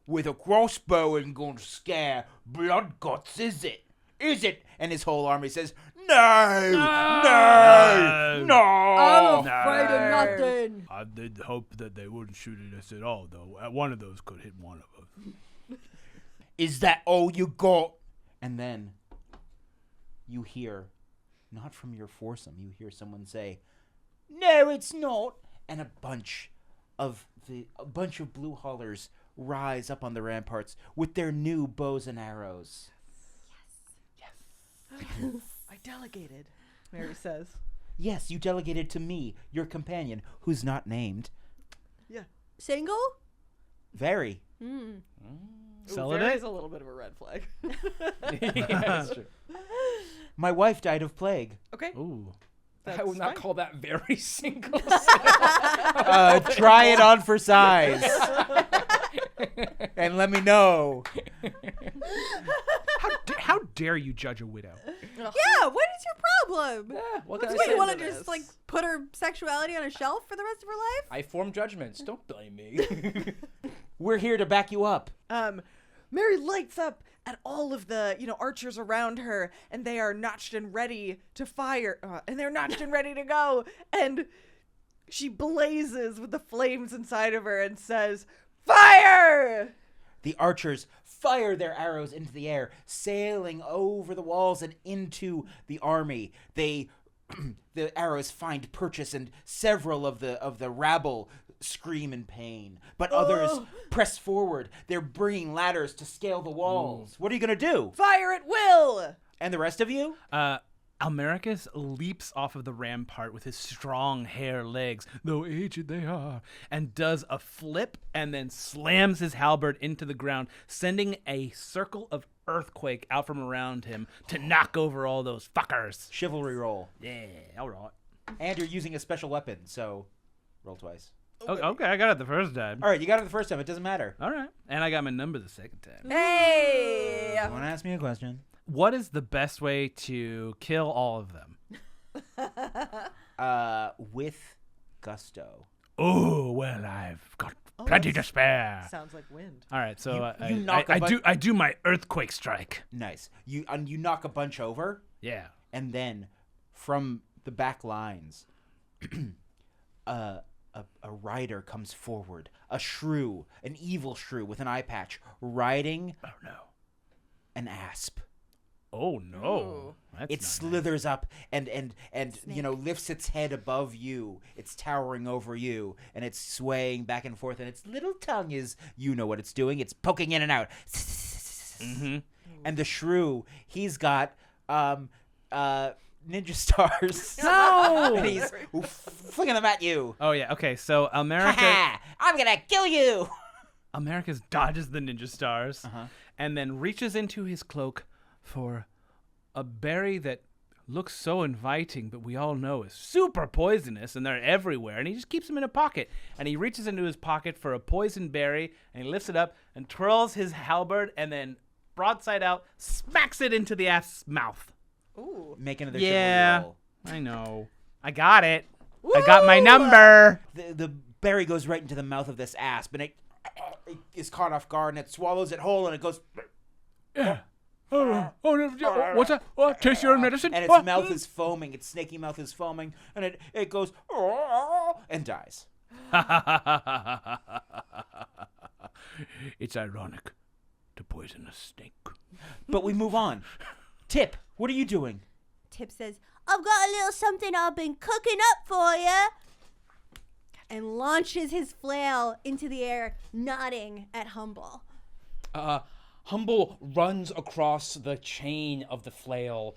with a crossbow ain't gonna scare Bloodguts, is it? Is it? And his whole army says, no, no. I'm afraid of nothing. I did hope that they wouldn't shoot at us at all, though. One of those could hit one of us. Is that all you got? And then you hear, not from your foursome, you hear someone say, no, it's not. And a bunch of blue haulers rise up on the ramparts with their new bows and arrows. I delegated, Mary says. Yes, you delegated to me, your companion, who's not named. Single? Very. Hmm. Celadate? Is a little bit of a red flag. Yeah, that's true. My wife died of plague. Okay. Ooh. I would not fine. call that very single. Try it on for size. And let me know. How dare you judge a widow? Yeah, what is your problem? Yeah, what can I What, say you want to to just this? like put her sexuality on a shelf for the rest of her life? I form judgments. Don't blame me. We're here to back you up. Mary lights up at all of the, archers around her, and they are notched and ready to fire, and they're notched and ready to go, and she blazes with the flames inside of her and says, "Fire!" The archers fire their arrows into the air, sailing over the walls and into the army. The arrows find purchase, and several of the rabble scream in pain. But others press forward. They're bringing ladders to scale the walls. What are you going to do? Fire at will! And the rest of you? Almericus leaps off of the rampart with his strong hare legs, though aged they are, and does a flip and then slams his halberd into the ground, sending a circle of earthquake out from around him to knock over all those fuckers. Chivalry roll. Yeah, all right. And you're using a special weapon, so roll twice. Okay, I got it the first time. All right, you got it the first time. It doesn't matter. All right. And I got my number the second time. Hey! You want to ask me a question? What is the best way to kill all of them? With gusto. Oh, well, I've got plenty to spare. Sounds like wind. All right, so You knock a I do my earthquake strike. Nice. You knock a bunch over, Yeah. and then from the back lines, a rider comes forward, a shrew, an evil shrew with an eye patch, riding Oh no. an asp. Oh no. That's It not slithers up and lifts its head above you. It's towering over you, and it's swaying back and forth, and its little tongue is, you know what it's doing, it's poking in and out. Mm-hmm. And the shrew, he's got ninja stars. No! And he's flinging them at you. Oh yeah. Okay. So America, Ha! I'm gonna kill you. Americus dodges the ninja stars, Uh-huh. and then reaches into his cloak for a berry that looks so inviting, but we all know is super poisonous, and they're everywhere. And he just keeps them in a pocket. And he reaches into his pocket for a poison berry, and he lifts it up and twirls his halberd, and then broadside out smacks it into the ass's mouth. Ooh. Make another Yeah. chivalry roll. I know. I got it. I got my number. The berry goes right into the mouth of this asp, and it is caught off guard, and it swallows it whole, and it goes, Yeah. Oh, no, what's that? Oh, taste your own medicine? and Oh, its mouth is foaming, its snaky mouth is foaming, and it goes, and dies. It's ironic to poison a snake. But we move on. Tip, what are you doing? Tip says, I've got a little something I've been cooking up for you. And launches his flail into the air, nodding at Humble. Humble runs across the chain of the flail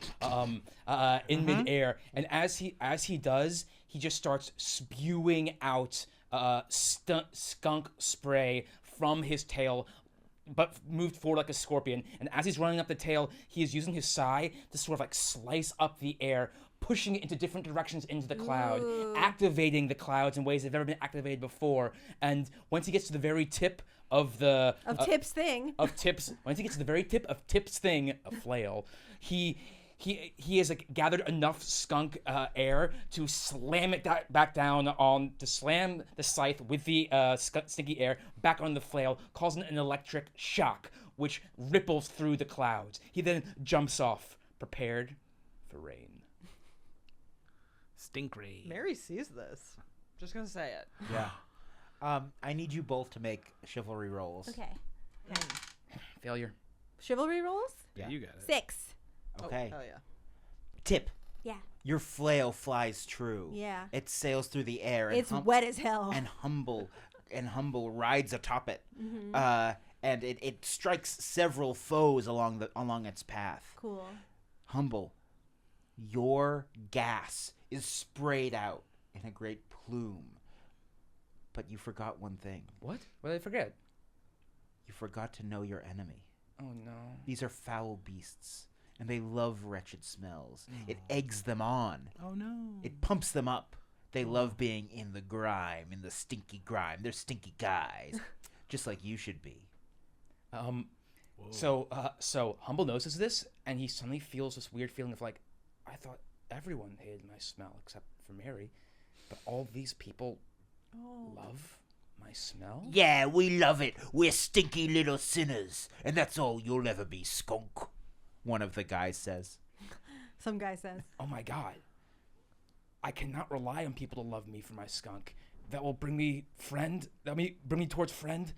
in midair, and as he does, he just starts spewing out skunk spray from his tail, but moved forward like a scorpion. And as he's running up the tail, he is using his sai to sort of like slice up the air, pushing it into different directions into the cloud, activating the clouds in ways they've never been activated before. And once he gets to the very tip of the Tip's thing. once he gets to the very tip of Tip's thing, a flail, he has like gathered enough skunk air to slam it back down to slam the scythe with the stinky air back on the flail, causing an electric shock which ripples through the clouds. He then jumps off, prepared for rain. Stink rain. Mary sees this. Just gonna say it. Yeah. I need you both to make chivalry rolls. Okay. Failure. Chivalry rolls? Yeah, you got it. 6. Okay. Oh, hell yeah. Tip, Yeah. your flail flies true. Yeah. It sails through the air. And It's wet as hell. And Humble rides atop it. Mm-hmm. And it strikes several foes along its path. Cool. Humble, your gas is sprayed out in a great plume. But you forgot one thing. What? What did I forget? You forgot to know your enemy. Oh no. These are foul beasts, and they love wretched smells. It eggs them on. Oh no. It pumps them up. They love being in the grime, in the stinky grime. They're stinky guys, just like you should be. So Humble notices this, and he suddenly feels this weird feeling of like, I thought everyone hated my smell except for Mary, but all these people love my smell? Yeah, we love it. We're stinky little sinners, and that's all you'll ever be, skunk. One of the guys says. Some guy says. Oh my god. I cannot rely on people to love me for my skunk. That will bring me towards friend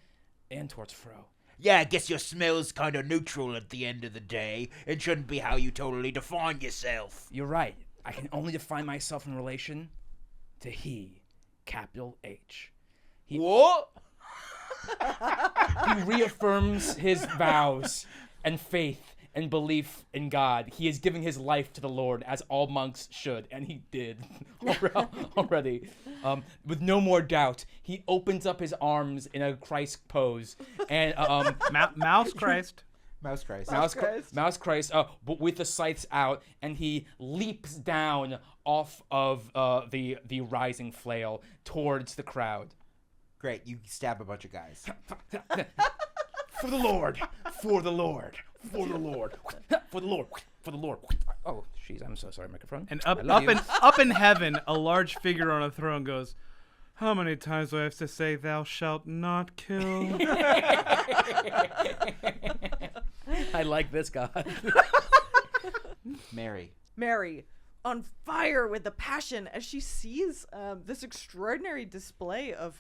and towards foe. Yeah, I guess your smell's kind of neutral at the end of the day. It shouldn't be how you totally define yourself. You're right. I can only define myself in relation to he, capital H. What? He reaffirms his vows and faith and belief in God. He is giving his life to the Lord, as all monks should, and he did already. With no more doubt, he opens up his arms in a Christ pose, and Mouse Christ. Mouse Christ. Mouse Christ, but with the scythes out, and he leaps down off of the rising flail towards the crowd. Great, you stab a bunch of guys. For the Lord, for the Lord, for the Lord, for the Lord, for the Lord. Oh, jeez, I'm so sorry, microphone. And up in heaven, a large figure on a throne goes, "How many times do I have to say, 'Thou shalt not kill'?" I like this guy. Mary, on fire with the passion as she sees this extraordinary display of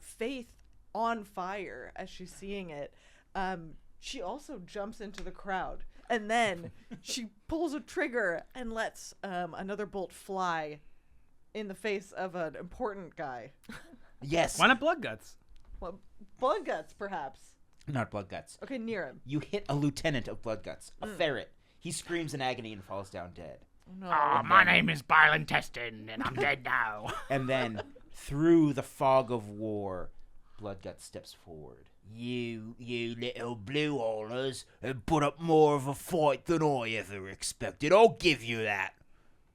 faith on fire as she's seeing it. She also jumps into the crowd, and then she pulls a trigger and lets another bolt fly in the face of an important guy. Yes. Why not blood guts? Well, blood guts, perhaps. Not blood guts. Okay, near him. You hit a lieutenant of blood guts, a ferret. He screams in agony and falls down dead. No. My name is Bile Intestine, and I'm dead now. And then, through the fog of war, Bloodgut steps forward. You little blue haulers have put up more of a fight than I ever expected. I'll give you that.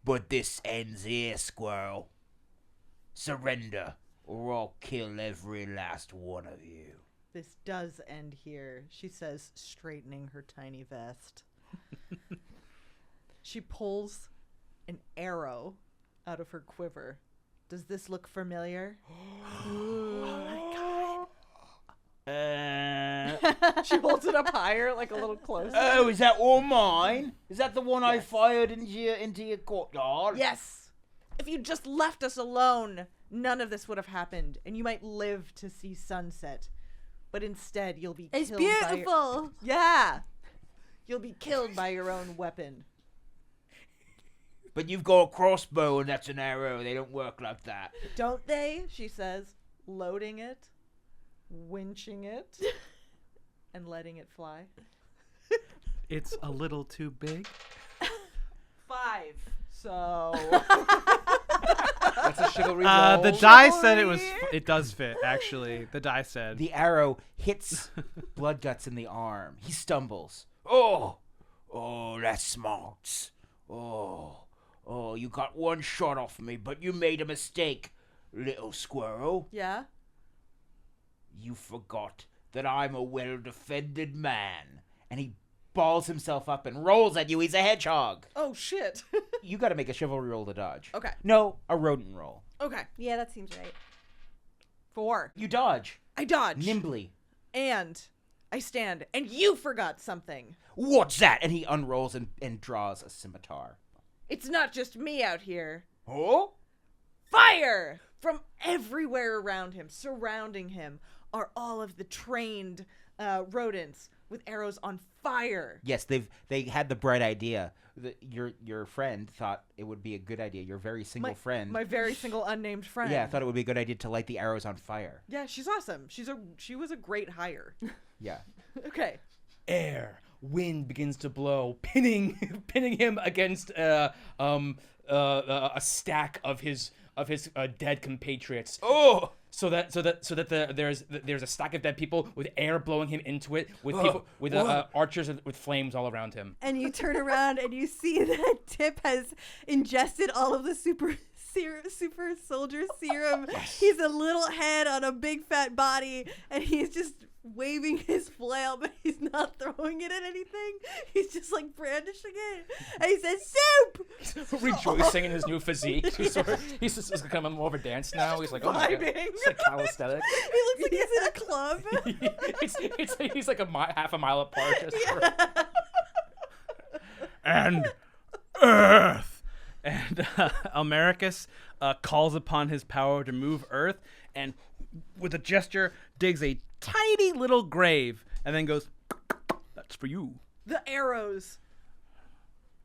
But this ends here, squirrel. Surrender, or I'll kill every last one of you. This does end here, she says, straightening her tiny vest. She pulls an arrow out of her quiver. Does this look familiar? She holds it up higher, like a little closer. Oh, is that all mine? Is that the one I fired into your courtyard? Yes. If you'd just left us alone, none of this would have happened, and you might live to see sunset. But instead, you'll be It's killed beautiful. Yeah. You'll be killed by your own weapon. But you've got a crossbow and that's an arrow. They don't work like that. Don't they? She says, loading it, winching it, and letting it fly. It's a little too big. 5. So That's a chivalry roll. The die said it does fit, actually. The die said. The arrow hits Bloodguts in the arm. He stumbles. Oh, that smarts. Oh, you got one shot off me, but you made a mistake, little squirrel. yeah. You forgot that I'm a well-defended man. And he balls himself up and rolls at you. He's a hedgehog. Oh shit. You got to make a chivalry roll to dodge. Okay. No, a rodent roll. Okay. Yeah, that seems right. 4. You dodge. I dodge. Nimbly. And I stand. And you forgot something. What's that? And he unrolls and draws a scimitar. It's not just me out here. Oh? Fire! From everywhere around him, surrounding him, are all of the trained rodents with arrows on fire. Yes, they had the bright idea. Your friend thought it would be a good idea. Your very single friend. My very single unnamed friend. Yeah, thought it would be a good idea to light the arrows on fire. Yeah, she's awesome. She was a great hire. Yeah. Okay. Air, wind begins to blow, pinning him against a stack of his dead compatriots. Oh. So that there's a stack of dead people with air blowing him into it, with people with archers with flames all around him. And you turn around and you see that Tip has ingested all of the super soldier serum. Yes. He's a little head on a big fat body, and he's just waving his flail, but he's not throwing it at anything. He's just like brandishing it, and he says, "Soup!" He's rejoicing in his new physique. He's just becoming more of a dance now. He's like, oh my god, it's like calisthenics. He looks like he's in a club. He's like half a mile apart. And Earth. And Americus calls upon his power to move Earth, and with a gesture digs a tiny little grave, and then goes, "That's for you." The arrows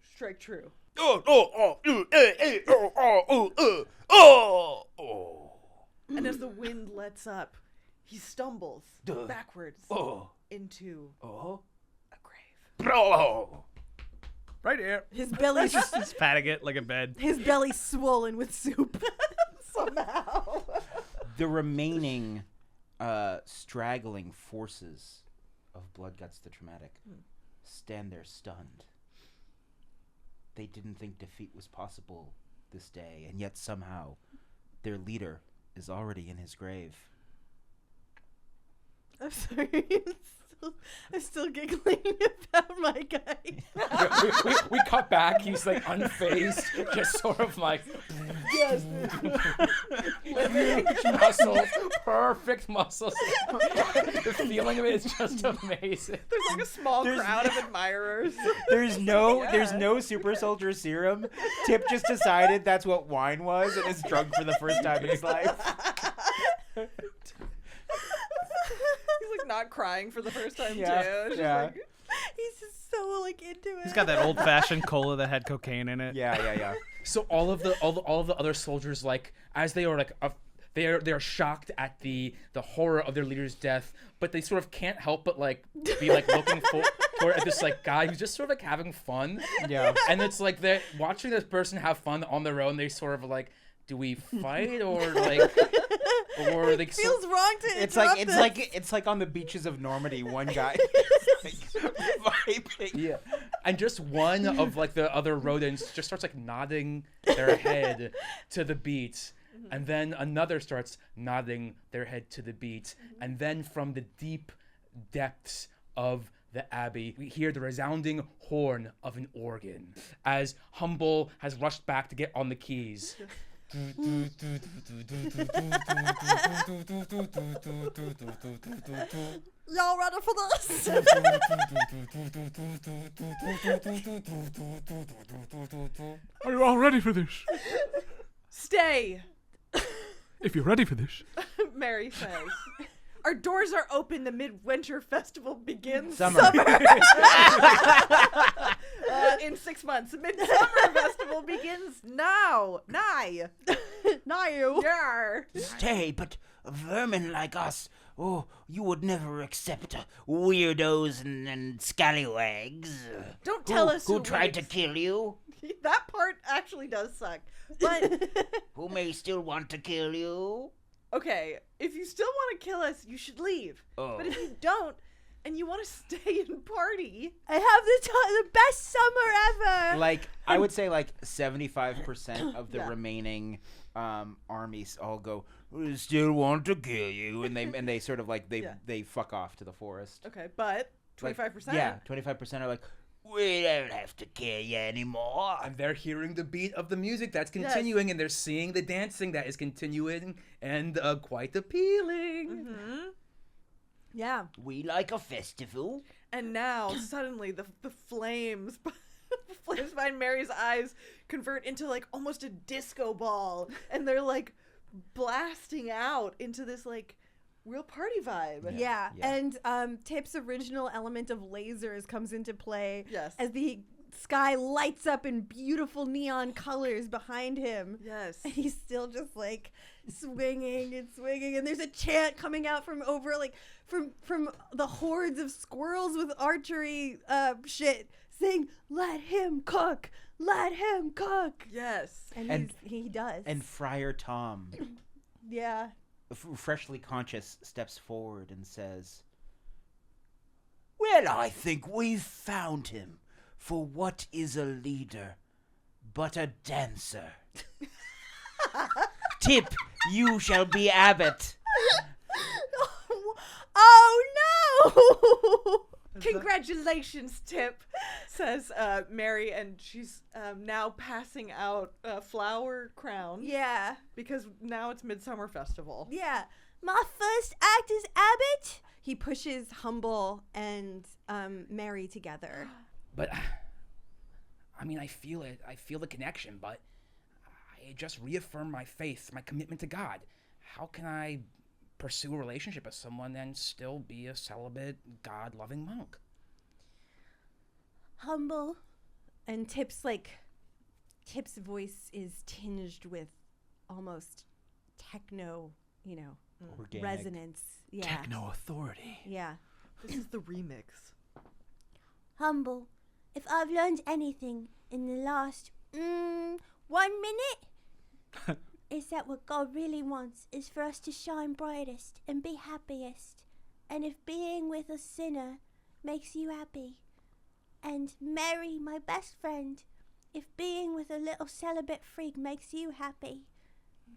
strike true. And as the wind lets up, he stumbles backwards into a grave. Right here. His belly's He's patting it like a bed. his belly's swollen with soup. Somehow. The remaining straggling forces of Blood Guts the Traumatic stand there stunned. They didn't think defeat was possible this day, and yet somehow their leader is already in his grave. I'm sorry. I'm still giggling about my guy. we cut back. He's like unfazed, just sort of like huge muscles, perfect muscles. The feeling of it is just amazing. There's like a small crowd of admirers. There's no super soldier serum. Tip just decided that's what wine was and is drunk for the first time in his life. He's like not crying for the first time too. Yeah. He's just so like into it. He's got that old-fashioned cola that had cocaine in it. Yeah. So all of the other soldiers, like, as they are like they're shocked at the horror of their leader's death, but they sort of can't help but like be like looking for at this like guy who's just sort of like having fun. Yeah. And it's like they're watching this person have fun on their own. They sort of like, do we fight or like, or they feels wrong to it's like on the beaches of Normandy, one guy vibing. Yeah. And just one of like the other rodents just starts like nodding their head to the beat. And then another starts nodding their head to the beat. And then from the deep depths of the abbey, we hear the resounding horn of an organ as Humble has rushed back to get on the keys. Y'all ready for this? Are you all ready for this? Stay, If you're ready for this. Mary says. Our doors are open. The midwinter festival begins. Summer. In 6 months. The midsummer festival begins now. Nigh. Now. Yar. Stay, but vermin like us, you would never accept weirdos and scallywags. Don't tell us who tried to kill you. That part actually does suck. But Who may still want to kill you. okay, if you still want to kill us, you should leave. Oh. But if you don't, and you want to stay and party, I have the best summer ever. Like, I would say like 75% of the Yeah. remaining armies all go, we still want to kill you, and they sort of like they fuck off to the forest. okay, but 25%. Yeah, 25% are like, we don't have to kill you anymore. And they're hearing the beat of the music that's continuing, and they're seeing the dancing that is continuing and quite appealing. Mm-hmm. Yeah. We like a festival. And now suddenly the flames, the flames behind Mary's eyes convert into like almost a disco ball, and they're like blasting out into this like real party vibe. Yeah. And Tip's original element of lasers comes into play. Yes. As the sky lights up in beautiful neon colors behind him. Yes. And he's still just like swinging and swinging, and there's a chant coming out from over, like, from the hordes of squirrels with archery shit, saying, "Let him cook! Let him cook!" Yes. And he does. And Friar Tom, yeah. freshly conscious, steps forward and says, "Well, I think we've found him. For what is a leader but a dancer? Tip, you shall be abbot." Oh no! Congratulations, Tip, says Mary, and she's now passing out flower crowns. Yeah. Because now it's Midsummer Festival. Yeah. My first act as abbot? He pushes Humble and Mary together. But I mean, I feel it. I feel the connection, but I just reaffirm my faith, my commitment to God. How can I pursue a relationship with someone and still be a celibate, God-loving monk? Humble. And Tip's voice is tinged with almost techno, Organic. resonance. Yeah. Techno authority. Yeah. This is the remix. Humble. If I've learned anything in the last 1 minute, is that what God really wants is for us to shine brightest and be happiest. And if being with a sinner makes you happy, and Mary, my best friend, if being with a little celibate freak makes you happy,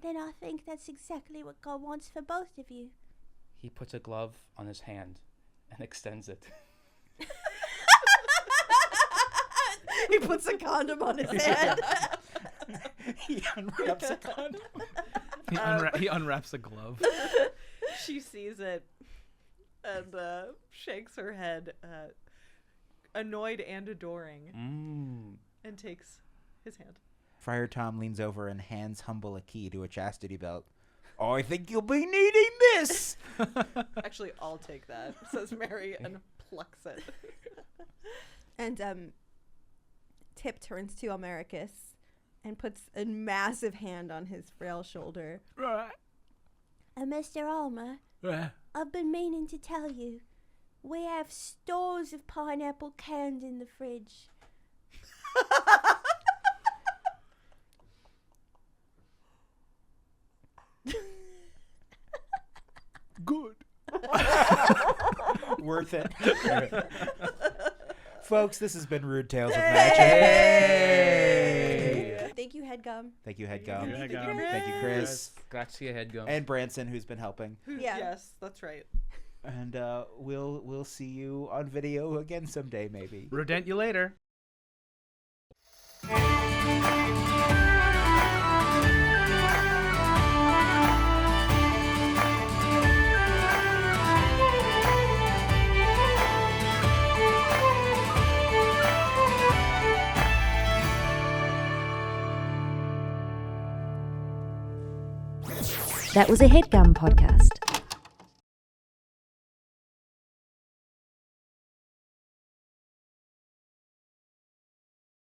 then I think that's exactly what God wants for both of you. He puts a glove on his hand and extends it. He puts a condom on his hand. He unwraps a condom. He unwraps a glove. She sees it and shakes her head, annoyed and adoring, and takes his hand. Friar Tom leans over and hands Humble a key to a chastity belt. "I think you'll be needing this." Actually, I'll take that, says Mary, and plucks it. And Tip turns to Americus and puts a massive hand on his frail shoulder. Mr. Alma, I've been meaning to tell you, we have stores of pineapple canned in the fridge. Good. Worth it. Folks, this has been Rude Tales of Magic. Thank you, Headgum. Thank you, Headgum. Thank you, Headgum. Thank you, Chris. Grazie, Headgum. And Branson, who's been helping. Yeah. Yes, that's right. And we'll see you on video again someday, maybe. Rodent you later. That was a Headgum podcast.